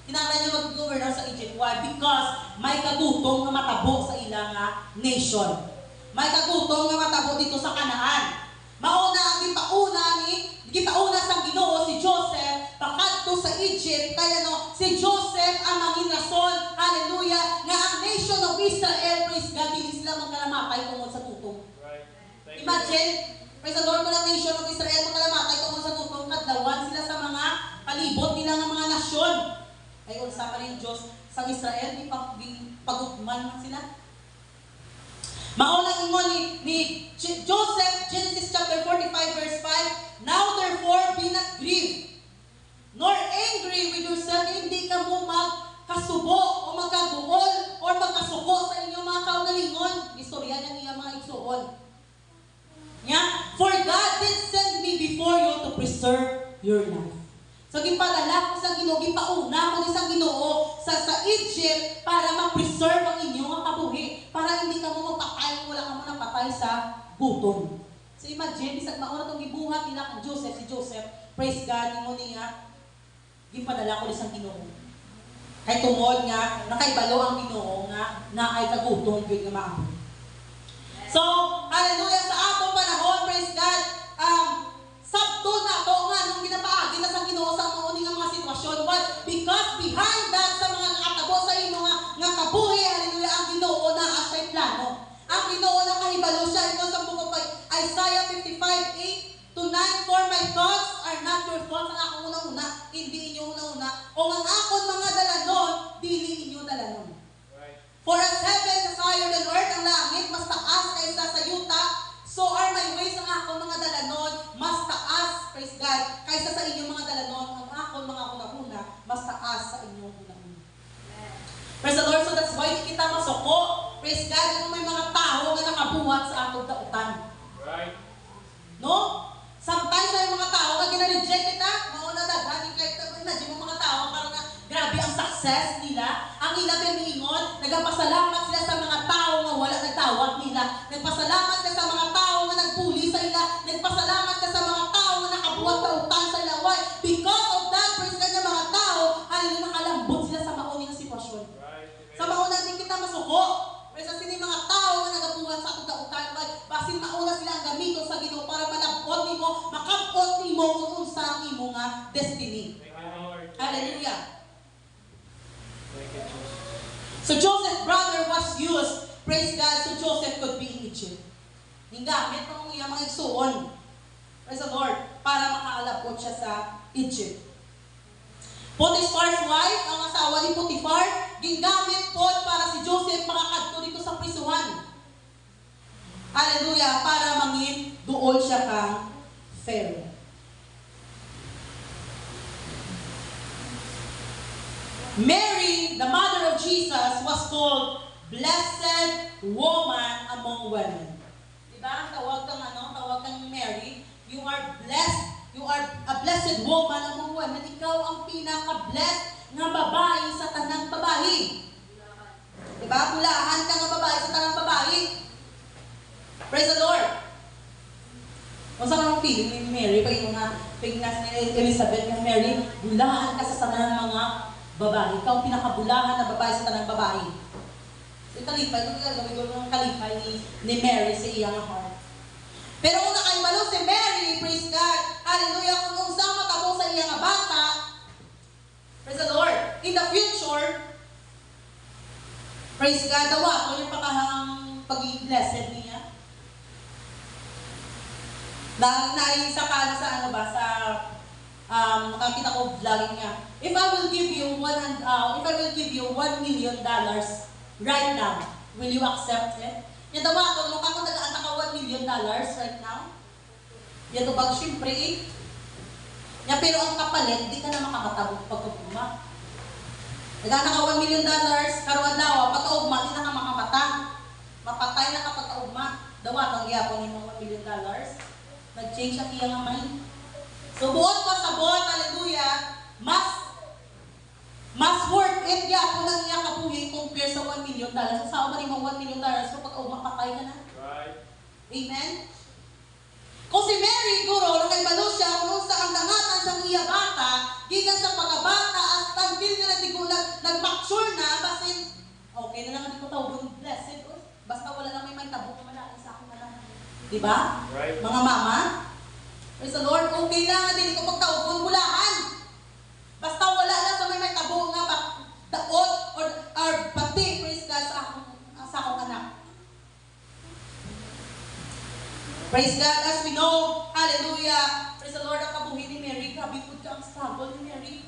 kinanglan niya mag-governor sa Egypt. Why? Because may kagutom nga matabo sa ilang nation. May kagutom nga matabo dito sa Kanaan. Mauna ang gipauna sa Ginoo si Joseph pakadto sa Egypt. Kaya si Joseph ang mangin rason, hallelujah, nga ang nation of Israel, praise God, hindi sila magkalamatay tungod sa tutong. Imagine, praise the Lord, kung ang nation of Israel magkalamatay tungod sa tutong, kadlawan sila sa mga palibot nila ng mga nasyon. Ay unsa pa rin Diyos sa Israel, di pagugman man sila. Mauna ingon ni Joseph, Genesis chapter 45 verse 5, "Now therefore be not grieved, nor angry with yourself," hindi ka mo magkasubo o magkaguol o magkasuko sa inyong mga kaugalingon. Istorya niya mga igsuon. For God did send me before you to preserve your life. So gipadala ko sa Ginoo, gipauna ko sa Ginoo sa Egypt para ma-preserve ang inyong kabuhi, para hindi ka mo mapatay, wala ka mo napatay sa gutom. So imagine, bisag mauna tong gibuhat nila kang Joseph, si Joseph, praise God, ingon niya, gipadala ko sa Ginoo. Kay tungod nga nakaibalo ang Ginoo nga naay kagutom gyud nga maayo. So, hallelujah, sa atong panahon, praise God, sabto na to nga nung ginapaagi na sa Ginoo sa mauni nga mga sitwasyon. What? Because behind that, sa mga nakatabo sa imo nga kabuhi, hallelujah, ang Ginoo na asay plano. Ang Ginoo na kahibalo siya. Ito sa buko pa Isaiah 55:8-9, "For my thoughts are not your thoughts." Ang akong una-una, hindi inyo una-una. O ang akon mga dalanon, dili inyo dalanon. For as heaven is higher than earth, ang langit mas taas kaysa sa yuta, so are my ways, ang akon mga dalanon mas taas, praise God, kaysa sa inyong mga dalanon, ang akon mga una-una mas taas sa inyong una-una. Praise the Lord. So that's why kita masuko, praise God, kung may mga tao nga nakabuhat sa atong dautan. Right. No? Sometimes may mga tao nga gina-reject kita, mauna daghan, imagine mo mga tao parang grabe ang success nila, ang ilabi miingon, nagpasalamat sila sa mga tao nga wala nagtawag nila, nagpasalamat ka sa mga tao nga nagpuli sa ila, nagpasalamat ka sa mga tao nga nakabuhat sa utang sa ila. Why? Because of that, praise God, ng mga tao, hallelujah, nakalambot sila sa mauni nga sitwasyon. Sa mauna din kita masuko, praise God, sila mga tao nga nagabuhat sa atong kautan, basin mauna sila ang gamito sa Ginoo para malabot nimo, makabot nimo kung unsa ang imo nga destiny. Hallelujah. So Joseph's brother was used, praise God, so Joseph could be in Egypt. Hingamit pa mong iyang mga igsuon, praise the Lord, para makaalabot siya sa Egypt. Potiphar's wife, ang asawa ni Potiphar, gingamit po para si Joseph makakadto dito sa prisuhan. Hallelujah, para mangin duol siya kang Pharaoh. Mary, the mother of Jesus, was called blessed woman among women. Diba? Tawag kang Mary. You are blessed. You are a blessed woman among women. Ikaw ang pinaka-blessed nga babae sa tanang babae. Diba? Pulahan ka nga babae sa tanang babae. Praise the Lord. Kung saan ang feeling ni Mary, pag yung pignas ni Elizabeth ng Mary, bulahan ka sa tanang mga babae. Ikaw ang pinakabulahan na babae sa tanang babae. So, kalipay, ito gagawin ko ng kalipay ni Mary sa iyang heart. Pero kung nakaibalo si Mary, praise God, hallelujah, kung usang matabo sa iyang bata, praise the Lord, in the future, praise God, dawa ko yung pakahang pag-blessed niya. Naisa ka sa ano ba, sa nakakita ko vlogging niya. If I will give you $1 million right now, will you accept it? Yan daw ako, nung ako tagaan ka $1 million right now. Yan daw bag, syempre eh. Yan, pero ang kapalit, di ka na makamatagog pagkaguma. Tagaan ka $1 million, karuan daw, pagkaugma, di na ka makamata. Mapatay na ka pagkaugma. Dawat ang iyapon ng $1 million. Nag-change ang iyang mind. So buot pa sa buot, hallelujah, mas worth it yapon ang iyang kabuhi compare sa $1 million. So sa man imong $1 million, so pagkaugma patay ka na. Right. Amen? Kung si Mary, guro, nung naibalo siya, kung sa ang dangatan sa iya bata, gikan sa pagkabata, at until na nag-mature na, basin, okay na lang hindi ko tawag blessed. Basta wala na may tabok na malaki sa akin na lang. Diba? Right. Mga mama? Praise the Lord, okay lang, hindi ko pagtawag kung bulahan. Basta wala lang sa may tabok nga, daot, or pati, praise God, sa akong anak. Praise God, as we know, hallelujah, praise the Lord, ang kabuhi ni Mary, grabe po ka ang struggle ni Mary.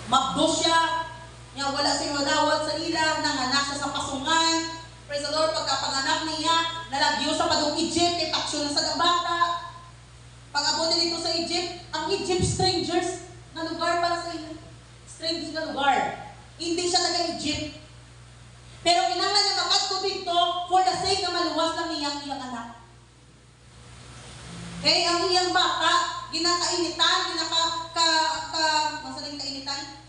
Mabdo siya, niya wala siya madawat sa ilang, nanganak siya sa pasungan. Praise the Lord, pagkapanganak niya, nalagyo sa padong Egypt, itaksyon na sa gabata. Pag-abot dito sa Egypt, ang Egypt strangers na lugar para sa inyo. Strangers na lugar. Hindi siya taga-Egypt. Pero kinanglan niya makadto dito for the sake na maluwas ng iyang anak. Okay, ang iyang bata, ginakainitan, masaling kainitan?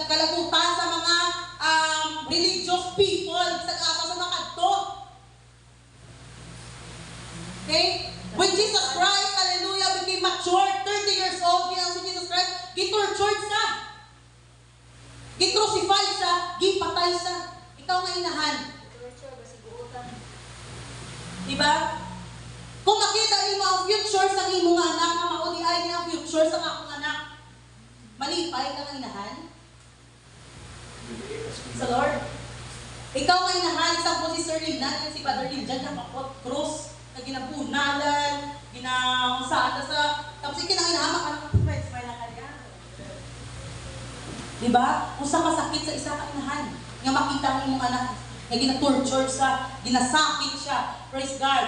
Kalagutan sa mga religious people sa kaso sa makadto. Okay? When Jesus Christ, hallelujah, became mature, 30 years old, si Jesus Christ, gitortured siya. Gicrucify siya, gipatay siya. Ikaw nga inahan. Diba? Kung makita mo ang future sa imong anak, na mauniay niya ang future sa akong anak, malipay ka nga inahan. Sa Lord. Ikaw nga inahan, isang po si Sir Lina, si Father Linjan, nakapot, cross, na ginapunalan, ginasaan sa, tapos ikinanginahamak ka ng friends, may nakalya. Diba? Kung sa kasakit sa isa ka inahan, nga makita mo imong anak, nga ginatorture sa, ginasakit siya, praise God,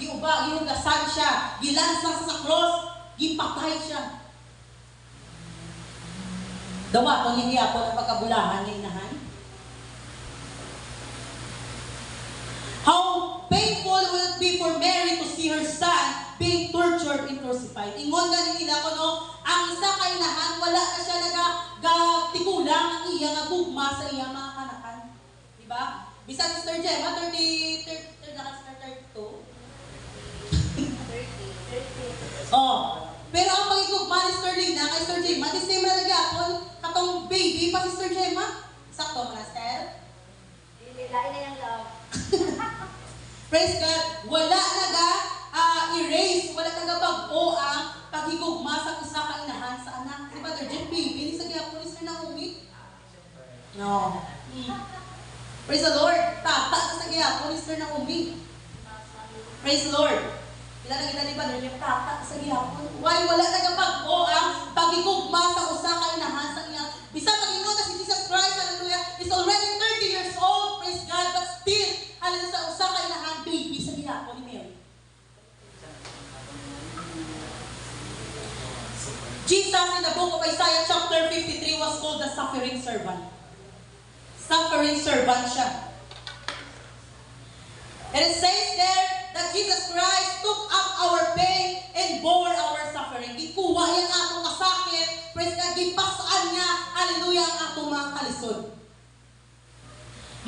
gihugasan siya, gilansang sa cross, gipatay siya. Dawaton niya giyapon ang pagkabulahan ng inahan. How painful will it be for Mary to see her son being tortured and crucified. Ingon ganin nila ko no, ang isa ka inahan, wala na siya nagatikulang ang iya nga gugma sa iya mga kanakan. Diba? Bisa Sister Gemma, 32? Oh. Pero ang pagigugma ni Sister Lina kay Sister Gemma, di same na nagyapon, katong baby pa si Sister Gemma. Sakto, Master? Lain na yung love. Praise God, wala erase, wala nagabag-o ang paghigugma sa isa ka inahan sa anak. Di ba, Virgin baby, sa gyapon ni Sister Naomi? No. Praise the Lord, tata sa gyapon ni Sister Naomi. Praise the Lord. Ilan ang ginali ba yung tata sa gyapon? Why wala nagabag-o ang paghigugma sa usa ka inahan sa iyang bisag Panginoon na si Jesus Christ, hallelujah, is already 30 years old, praise God, but still, hallelujah, sa usa ka inahan, baby sa gyapon ni Mary. Jesus in the book of Isaiah chapter 53 was called the suffering servant. Suffering servant siya. And it says there that Jesus Christ took up our pain and bore our suffering. Gikuha yung atong kasakit, praise God, gipasaan niya, hallelujah, ang atong mga kalisod.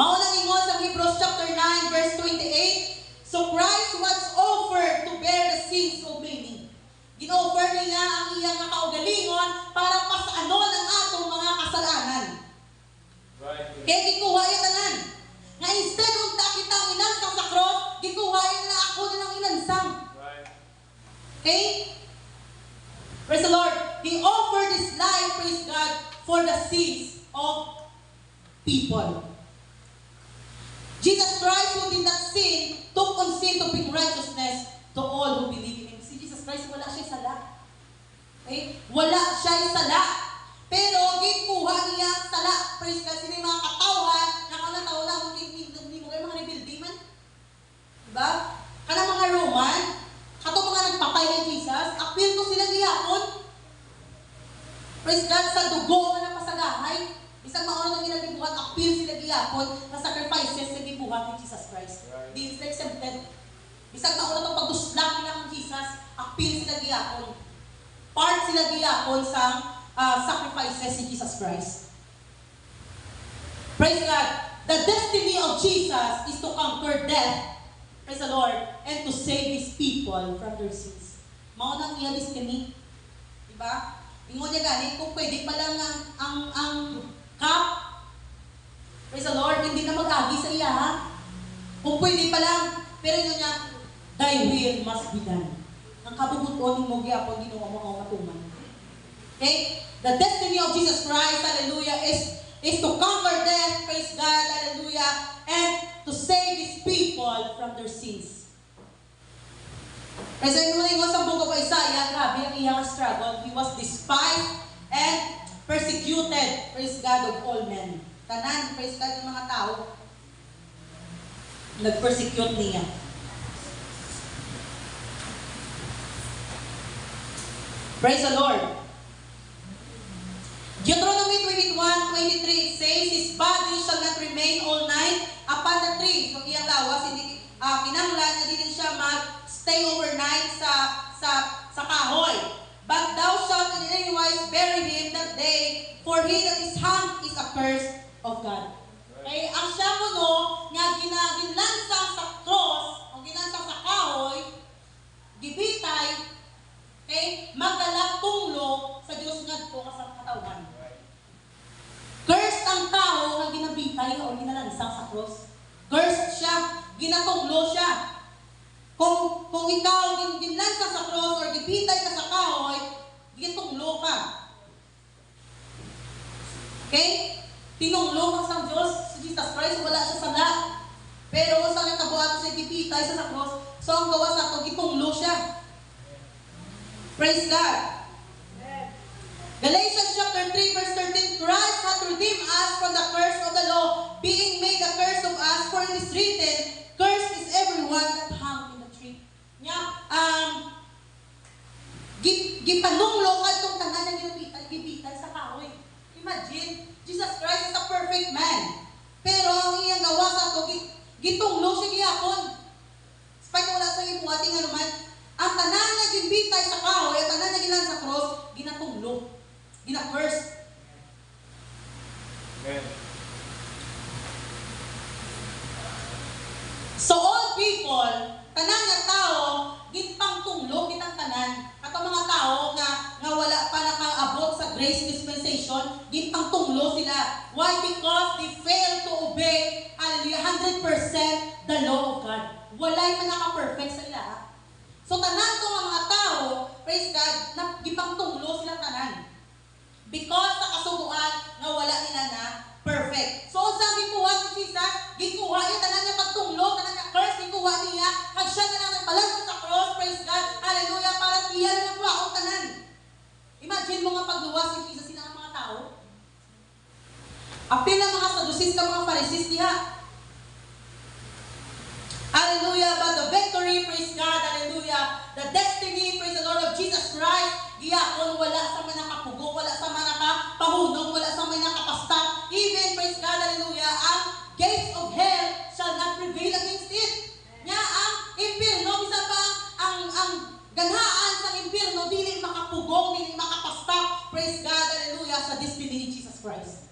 Maunang ingon sa Hebrews chapter 9 verse 28, so Christ was offered to bear the sins of many. Gin-offer niya ang iyang kaugalingon para pasaanon ang atong mga kasalanan. Right. Kaya gikuha yung tanan. Nga instead kung kita ang inansang sa cross, gikuha yung na ako na ng inansang. Right. Okay? Praise the Lord. He offered His life, praise God, for the sins of people. Jesus Christ, who did not sin, took on sin to bring righteousness to all who believe in Him. Si Jesus Christ, wala siya sala. Okay? Wala siya sala. Pero, gikuha niya ang sala. Praise God, sino yung mga katawhan na everyone in Jesus Christ. Right. Di sila exempted. Bisag na una itong pagduslang nila kang Jesus, appeal sila giyapon. Part sila giyapon sa sacrifices ni Jesus Christ. Praise God. The destiny of Jesus is to conquer death, praise the Lord, and to save His people from their sins. Mao nang iya destiny. Diba? Ingon niya gani, kung pwede pa lang ang cup, praise the Lord, hindi na mag-agi sa iya, ha? Kung pwede pa lang, pero yun niya, thy will must be done. Ang kabubuton mo gyapon Ginoo mo matuman. Okay? The destiny of Jesus Christ, hallelujah, is to conquer death, praise God, hallelujah, and to save His people from their sins. Kasi nung ingon sa book of Isaiah, grabe ang iyang struggle. He was despised and persecuted, praise God, of all men. Tanan, praise God, ng mga tao, nag-persecute niya. Praise the Lord. Deuteronomy 21:23 says, His body shall not remain all night upon the tree. So iyang lawas, hindi kinanglan na din siya mag-stay overnight sa kahoy. But thou shalt in any wise bury him that day, for he that is hung is accursed of God. Okay, ang siya ko no, nga ginlansang sa cross, o ginlansang sa kahoy, gibitay, okay, magdala tunglo sa Diyos nga po sa katawan. Cursed ang tao nga ginabitay o ginalansang sa cross. Cursed siya, ginatunglo siya. Kung ikaw ginlansang sa cross or gibitay ka sa kahoy, gitunglo ka. Okay? Tinunglo ka sa Diyos, sa Jesus Christ, wala siya sala. Pero sa nakabuhat sa gibitay sa cross, so ang gawa sa ito, gitunglo siya. Praise God. Galatians chapter 3 verse 13, Christ hath redeemed us from the curse of the law, being made a curse of us, for it is written, cursed is everyone that hung in the tree. Gipanunglo ka itong tanan na gibitay sa kahoy. Imagine, Jesus Christ is a perfect man. Pero ang iyang gawa sa ito, gitunglo siya giyapon. Despite wala sa ibuhating anuman, ang tanan na gibitay sa kahoy, ang tanan na gilan sa cross, ginatunglo. Gina-curse. Amen. So all people, tanan nga tao, gitpang tunglo kitang tanan. Ato mga tao nga wala pa nakaabot sa grace dispensation, gitpang tunglo sila. Why? Because they fail to obey, hallelujah, 100% the law of God. Walay man naka-perfect sa ila. So tanan ko nga mga tao, praise God, na gipang tunglo silang tanan. Because sa kasubuan nga wala nila na perfect. So sa gikuha ni Jesus, gikuha niya tanan niya pagtunglo, tanan niya curse, gikuha niya, kag siya na lang nagpalag sa cross, praise God, hallelujah, para iya na kuha ang tanan. Imagine mo nga pagluwas ni Jesus sila ang mga tao. Apil ang mga Sadducees ka mga Pharisees diha. Hallelujah, but the victory, praise God, hallelujah, the destiny, praise the Lord of Jesus Christ, giyapon wala sa mga nakapugo, wala sa mga nakapahunong, wala sa mga nakapasta. Even, praise God, hallelujah, ang gates of hell shall not prevail against it. Nya ang impyerno, bisa pa ang ganhaan sa impyerno, dili makapugong, dili makapasta. Praise God, hallelujah, sa destiny ni Jesus Christ.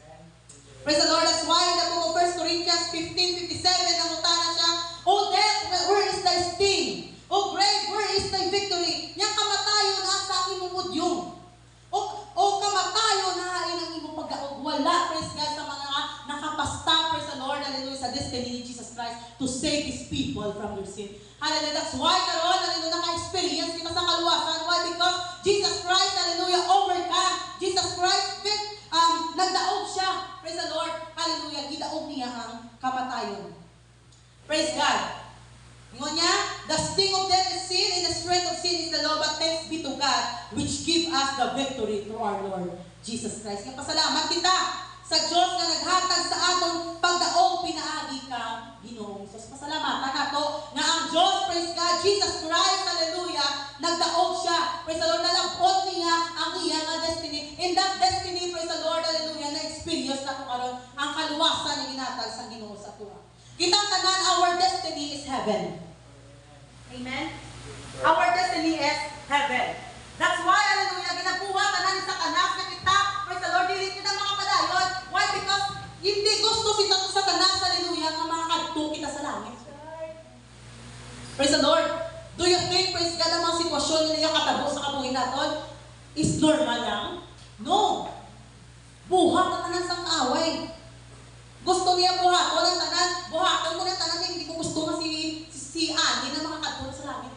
Praise the Lord, that's why in the book of 1 Corinthians 15:57, nangutana siya, O death, where is thy sting? O grave, where is thy victory? Nya kamatayo na sa imong mudyong. O kamatayo na ang imong pagkaog. Wala, praise God, sa mga nakapasta, praise the Lord, hallelujah, sa destiny ni Jesus Christ to save His people from their sin. Hallelujah, that's why karon, hallelujah, naka-experience kita sa kaluwasan. Why? Because Jesus Christ, hallelujah, overcome. Jesus Christ, nagdaog siya. Praise the Lord, hallelujah, gidaog niya ang kamatayon. Praise God. Ingon niya, the sting of death is sin, and the strength of sin is the law, but thanks be to God, which give us the victory through our Lord Jesus Christ. Nga pasalamat kita sa Diyos na naghatag sa aton pagdaog pinaagi ka, Ginoong Hesus. Pasalamatan nato nga ang Diyos, praise God, Jesus Christ, hallelujah, nagdaog siya. Praise the Lord, nalabot niya ang iya nga destiny. In that destiny, praise the Lord, hallelujah, na-experience na ko karon ang kaluwasan na ginatag sa Ginoo sa tuwa. Kitang tanan, our destiny is heaven. Amen? Our destiny is heaven. That's why, hallelujah, ginabuhat tanan sa kanas na kita. Praise the Lord, dili kita mga padayon. Why? Because hindi gusto sa tanan, hallelujah, nga mga kadto kita sa langit. Praise the Lord. Do you think, praise God, ang mga sitwasyon na niya katabo sa kabuhin natin is normal lang? No. Buhat na tanan sa away. Gusto niya buhaton ang tanan. Buhaton ko ng tanan hindi ko gusto nga si Ani na makakatulong sa langit.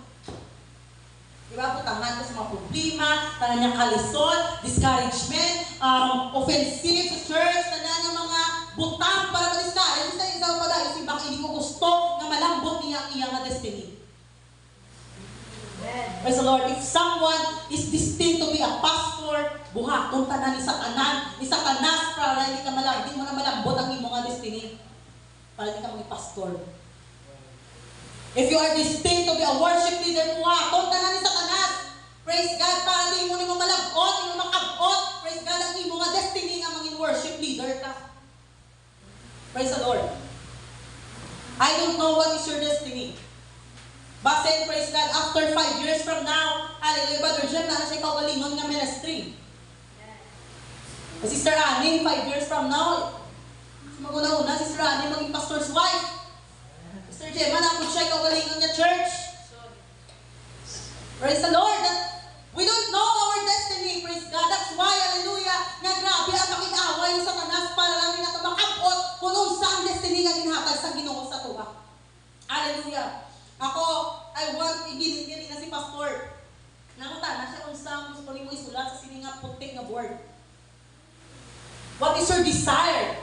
Diba? Putangan ko sa mga problema, tanan niyang kalisod, discouragement, offensive sa church, tanan niyang mga butang para ma-discourage. Sa isang padayon, si Bak, hindi ko gusto na malambot niya ang iyang destiny. Praise the Lord. If someone is destined to be a pastor, buhaton tanan ni Satanas para hindi mo na malambot ang imong destiny. Para hindi ka maging pastor. If you are destined to be a worship leader, buhaton tanan ni Satanas. Praise God, para hindi mo malambot, hindi mo makabot. Praise God, ang imong destiny nga maging worship leader ka. Praise the Lord. I don't know what is your destiny. Basen, praise God, after 5 years from now, hallelujah, Brother Jem, na siya kaugalingon nga ministry. Sister Annie, 5 years from now, maguna-una, Sister Annie, maging pastor's wife. Sister Jem, manapod siya kaugalingon nga church. Praise the Lord. We don't know our destiny, praise God. That's why, hallelujah, nga grabe ang pakikaway sa Satanas para lang natin makabot kung unsa ang destiny nga ginhatag sa Ginoo sa tuwa. Hallelujah. Ako, I want igilin na si Pastor. Nakuta na siya kung saan gusto mo isulat sa sini nga putik nga board. What is your desire?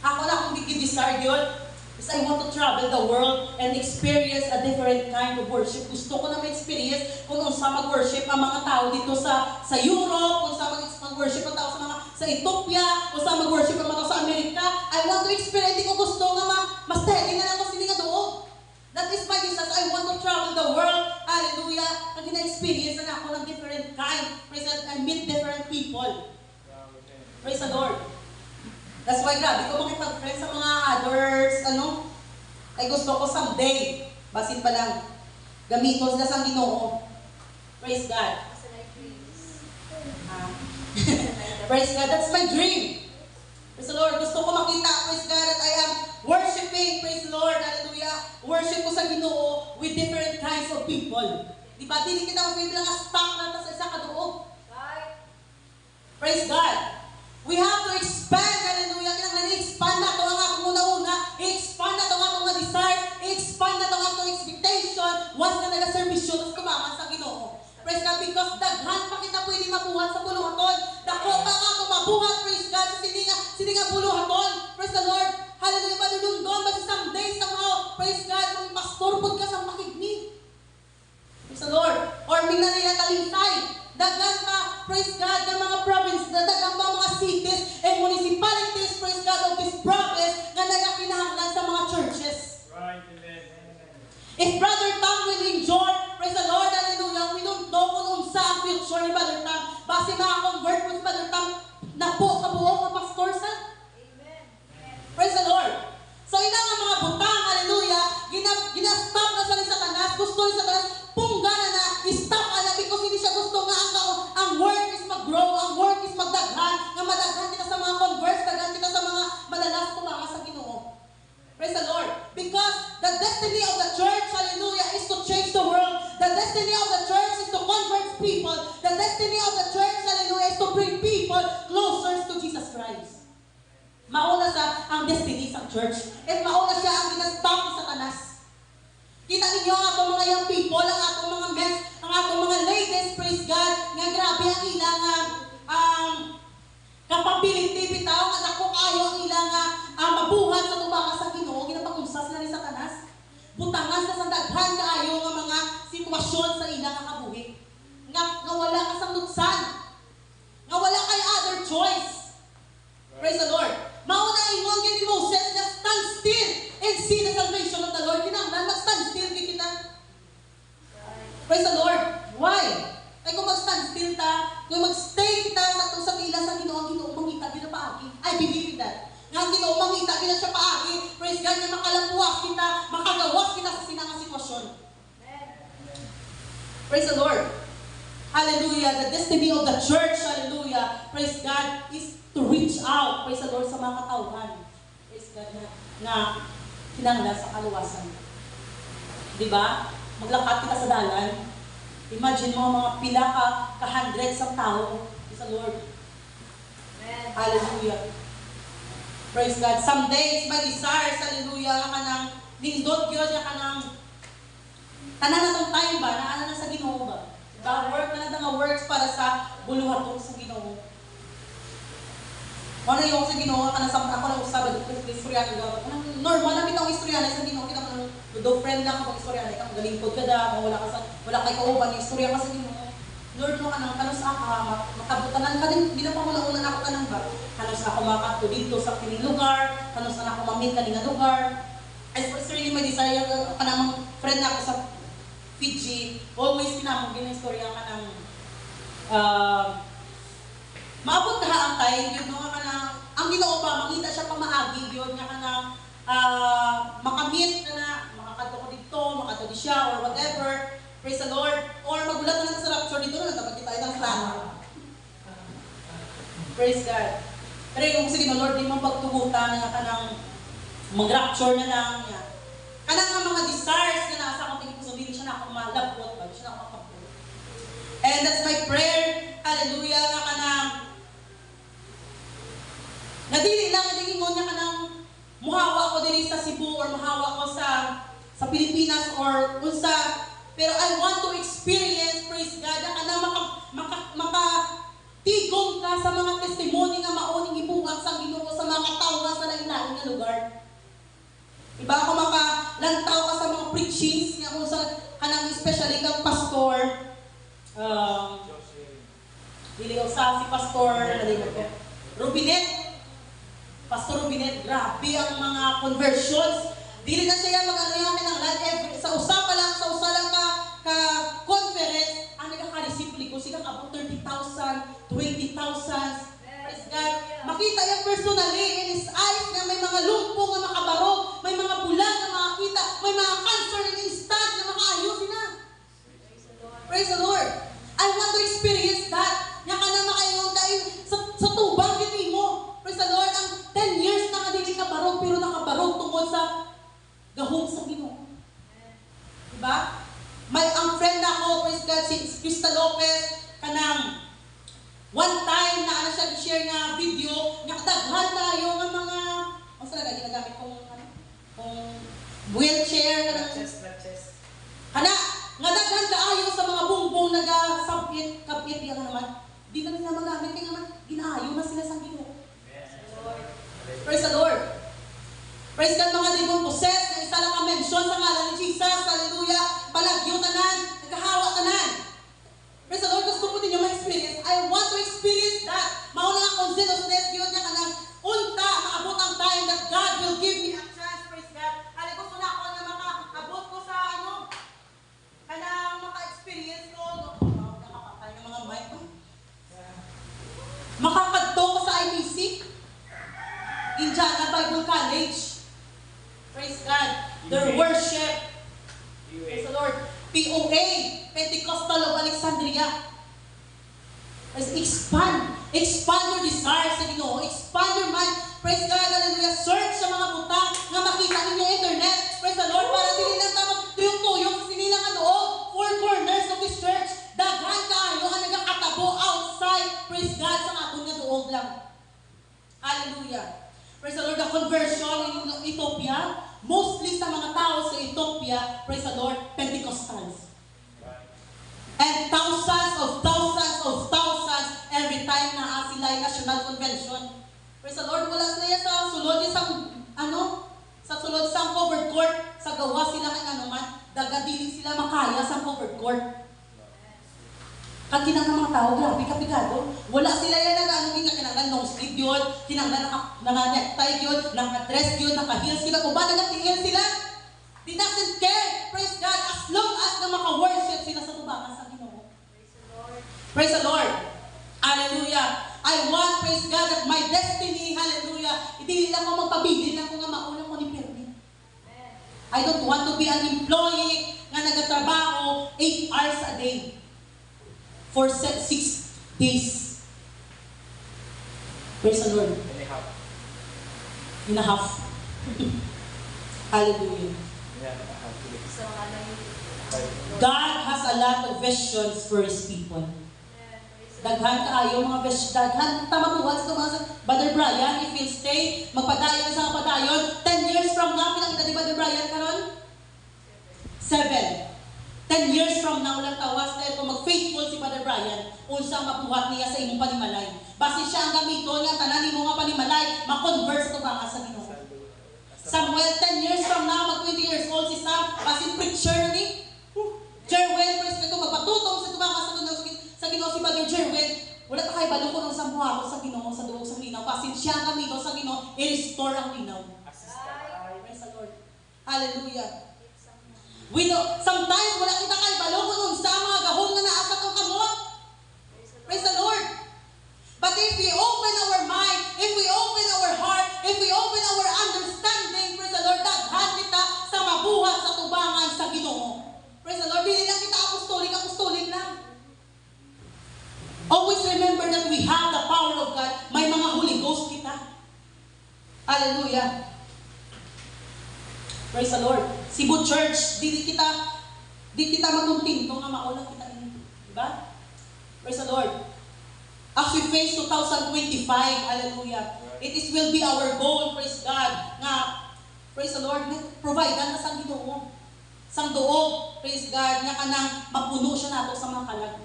Ako na kung desire yun, is I want to travel the world and experience a different kind of worship. Gusto ko na ma-experience kung saan mag-worship ang mga tao dito sa Europe, kung saan mag-worship ang tao sa Ethiopia, kung saan mag-worship ang mga tao sa Amerika. I want to experience, hindi ko gusto nga ma-steady na lang ko sini nga doon. That is my desire. I want to travel the world. Hallelujah. Ang gina-experience na ako ng different kind. Praise God. And meet different people. Praise the Lord. That's why grabe ko makipag-friend sa mga others. Ay gusto ko someday. Basin pa lang. Gamiton sila sa Ginoo. Praise God. Praise God. That's my dream. Praise the Lord. Gusto ko makita, praise God, that I am worshiping, praise the Lord, hallelujah. Worship ko sa Ginoo with different kinds of people. Di ba? Dili kita mapili lang stuck na sa isa kaduog. Praise God. We have to expand, hallelujah. Kailangan na-expand na ito ang akong una-una. I-expand na ito ang akong desire. I-expand na ito ang akong expectation. Once na nag-servisyon, tapos kumaman sa Ginoo. Praise God, because daghan pa kita pwede mabuhat sa buluhaton. Dako pa nga ito mabuhat, praise God, sa sini nga buluhaton. Praise the Lord. Hallelujah, madulundon, basta someday, somehow, praise God, kung pastor po ka sa makigni. Praise the Lord. Or ming na nila talinsay. Daghan pa, praise God, ng mga province, daghan pa mga cities and municipalities, praise God, of this province na nagakinahanglan sa mga churches. Right, amen. If Brother Tom will enjoy, praise the Lord, hallelujah, we don't know kung unsa ang future ni Brother Tom. Base maka-convert po si Brother Tom na po kabuo ng pastor sa. Amen. Praise the Lord. So ina nga mga butang, hallelujah, gina-stop na sa Satanas, gusto ni Satanas, pungga na i-stop na because hindi siya gusto nga ang work is mag-grow, ang work is magdaghan, nga madaghan kita sa mga converts, daghan kita sa mga malalas kumanga sa Ginoo. Praise the Lord. Because the destiny of the church, hallelujah, is to change the world. The destiny of the church is to convert people. The destiny of the church, hallelujah, is to bring people closer to Jesus Christ. Mauna sa ang destiny sa church. At mauna siya ang ginastop ni Satanas. Kita ninyo ang atong mga young people, ang atong mga men, ang atong mga ladies, praise God, nga grabe ang ilang capability, bitaw, nga dako kayo ang ilang mabuhat sa tubangan sa Ginoo, ginapagunsas na ni Satanas. Butangas na sa daghan kaayo nga mga sitwasyon sa ilang kabuhi. Nga wala ka sa nutsan. Nga wala kay other choice. Praise the Lord. Mauna ingon gyud ni Moses na stand still and see the salvation of the Lord. Kinahanglan mag-stand still gyud kita. Praise the Lord. Why? Ay kung mag-stand still ta, kung mag-stay kita sa pila sa Ginoo, ang Ginoo mangita gyud paagi. I believe in that. Nga ang Ginoo mangita gyud siya paagi. Praise God, nga makagawas kita, makagawas kita sa sinanga sitwasyon. Praise the Lord. Hallelujah. The destiny of the church, hallelujah, praise God, is to reach out, praise the Lord, sa mga katauhan. Praise God na kinanglan sa kaluwasan. Diba? Maglakad kita sa dalan. Imagine mo mga pila ka hundreds ng tao. Praise the Lord. Hallelujah. Praise God. Some days, my desires, hallelujah, ka nang lindot yun, ka nang tanan na itong time ba, naana na sa Ginoo ba? Diba? Work na nga works para sa buluhatong sa Ginoo. Ano yung sa Ginoo, ka na sa ako na usab, istorya ko. Normal na bitang istorya na sa Ginoo, kita mo do friend lang kapag istorya na, kang galingkod ka da, wala kay kauban, istorya ka sa Ginoo. Lord mo ka nang kanos ako, makabutanan ka din, hindi na pa muna ako ka nang ba? Kanos ako makato dito sa kining lugar, kanos na ako mamit ka nga lugar. It's really my desire, ka namang friend na ako sa Fiji, always kinamang ginastorya ka ng maabot ka ang time, yun nga ka ng, ang Ginoo ba, makita siya pamaagi, yun nga ka ng makamit ka na, makakato ko dito, makato di siya, or whatever, praise the Lord, or magulat na lang sa rapture dito na, dapat kita itang plano. Praise God. Pero yung sige na Lord, di mo pagtugutan na ka ng mag-rapture na lang niya. Kanang nga mga desires na nasa akong tingin puso, hindi siya na ako malabot, hindi siya na ako makapot. And that's my prayer, hallelujah, nga ka ng nadili lang, hindi mo niya ka ng muhawa ko din sa Cebu or muhawa ko sa Pilipinas or unsa, pero I want to experience, praise God, na ka na makatigong ka sa mga testimony nga mauning ibuhat sa Ginoo sa mga tao sa lain-lain nga lugar. Iba ako makalantaw ka sa mga preachings nga kung sa kanang especially kang pastor, dili ko sa si pastor, Rubinet. Pastor Rubinet, grabe ang mga conversions. Dili na siya mag-ano yung kinanglan, sa usa lang ka conference, ang nagkaka-receive ko, sigang abot 30,000, 20,000. Praise God. Makita yung personally in his eyes na may mga lumpo nga makabarog, may mga bulan na makakita, may mga cancer in instant na makaayusin na. Praise the Lord. I want to experience that. Nga ka na makayon dahil sa tubang gini mo. Praise the Lord. Ang 10 years na nga dili ka barog, pero nakabarog tungkol sa gahom sa Ginoo. Diba? May ang friend ako, praise God, si Krista Lopez, kanang one time na ano siya share nga video, nakadaghan tayo ng mga, ang salaga, ginagamit kong wheelchair, kana, nga daghan kaayo sa mga bungbong nagasapit, kapit, yan naman, di na nila magamit, kaya naman, ginaayo na sila sa Ginoo. Praise the Lord. Praise God, mga demon possessed, na isa lang ka-mention sa ngalan ni Jesus, hallelujah, palagyo tanan, nagkahawa tanan. Praise the Lord, gusto ko din yung ma-experience. I want to experience that. Mauna nga kung sinusnes yun niya ka ng unta, maabot ang time that God will give me a chance, praise God. Hali, gusto na ako na makaabot ko sa kanang maka-experience ko. Nakapatay ng mga mic. Makakadto ko sa IBC, Indiana Bible College. Praise God. Their worship. Praise the Lord. POA, Pentecostal of Alexandria. Expand your desires sa Ginoo. Expand your mind. Praise God, hallelujah. Search sa mga butang nga makita ninyo internet. Praise the Lord. Para dili lang tama tuyong-tuyong sa sinila nga doon. Four corners of this church. Daghan kaayo ang nagakatabo outside. Praise God sa atong nga doon lang. Hallelujah. Praise the Lord. The conversion in Ethiopia, mostly sa mga tao sa Ethiopia, praise the Lord, Pentecostals. And thousands every time na sila ay national convention. Praise the Lord, wala sila sa sulod sa covered court, sa gawa sila kay man, dagadili sila makaya sa covered court. Kag kinang mga tao, grabe kapigado. Wala sila yan kinanglan long sleeve yun, kinanglan naka-necktie yun, naka-dress yun, naka-heels yun, kung ba nagatiil sila? They doesn't care, praise God, as long as na maka-worship sila sa tubangan sa Ginoo. Praise the Lord. Hallelujah. I want, praise God, that my destiny, hallelujah, hindi lang ako magpabilin lang kung nga mauna ko ni Permin. I don't want to be an employee nga nagatrabaho 8 hours a day for 6 days. Praise the Lord. Anyhow. In a half. Hallelujah. Yeah, So, ano yung... God has a lot of visions for His people. Daghan kaayo mga daghan tama buhat sa mga Brother Brian, if you'll stay, magpadayon sa mga padayon, 10 years from now, pinakita ni Brother Brian karon? 7. 10 years from now lang tawas dahil kung mag-faithful si Brother Brian, unsang mabuhat niya sa imong panimalay. Basi siya ang gamito niya, tanan nimo nga panimalay, ma-convert sa tubangan sa Ginoo. Samuel, 10 years from now, mag-20 years old si Sam, basi preacher na ni. Jerwin, praise God, magpatutong sa tubangan sa Ginoo si Brother Jerwin. Wala pa kay balo ko ng sambuhato sa Ginoo, sa duwog sa linaw, kasi siya ang gamito sa Ginoo, i-restore ang linaw. Praise the Lord. Hallelujah. We know, sometimes wala kita kay balo ko nun sa mga gahom na naasa kong kamot. Praise the Lord. But if we open our mind, if we open our heart, if we open our understanding, praise the Lord, daghan kita sa mabuhat sa tubangan sa Ginoo. Praise the Lord. Dili lang kita apostolik lang. Always remember that we have the power of God. May mga Holy Ghost kita. Hallelujah. Praise the Lord. Cebu Church, di kita maguntinto nga maulang kita ini. Diba? Praise the Lord. As we face 2025, hallelujah, it will be our goal, praise God, nga, praise the Lord, provide na sang Ginoo. Sang duog, praise God, nga kanang mapuno siya nato sa mga kalag.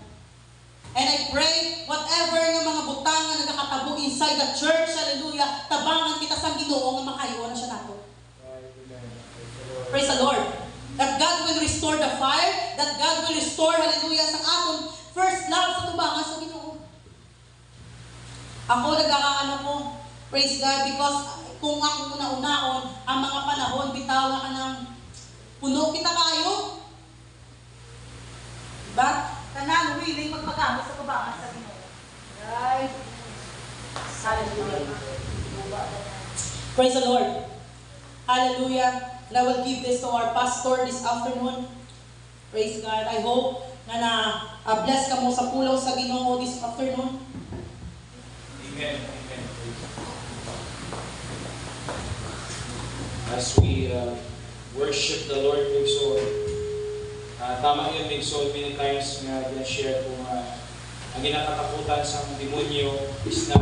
And I pray, whatever nga mga butang nga nagakatabo inside the church, hallelujah, tabangan kita sang Ginoo nga makayo na siya nato. Praise the Lord. That God will restore the fire, that God will restore, hallelujah, sa aton first love sa tubangan sa Ginoo. Ako nagkakaano ko, praise God, because kung ako una-unaon, ang mga panahon, bitaw nga ka ng puno kita kayo. Diba? Kanang willing magpagamit sa tubangan sa Ginoo. Right? Hallelujah. Praise the Lord. Hallelujah. And I will give this to our pastor this afternoon. Praise God. I hope na bless ka mo sa pulaw sa Ginoo this afternoon. Amen. Amen. As we worship the Lord, Big Soul, tama yun, Big Soul, many times nga share ko ang ginakatakutan sa demonyo is na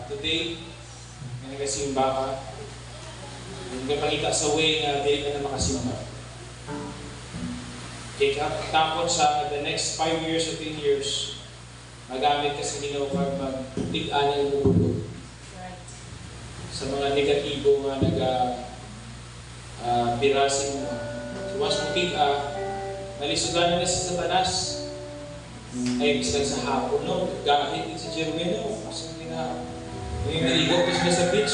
today, may nagasimba ka, yung kapangita sa way nga di ka na makasimba. Kaya tapos sa the next 5 years or 10 years, magamit ka sa Ginoo pag mag-tig-anay mo ulo. Sa mga negatibo nga birasin mo. So once mo tig-a, nalisudan na si Satanas. Ay, bis lang sa hapon, no? Gahit din si Jerwin, no? Kasi hindi na... Yung naligaw ko sila sa beach,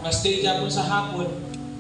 ma-stay dyan po sa hapon.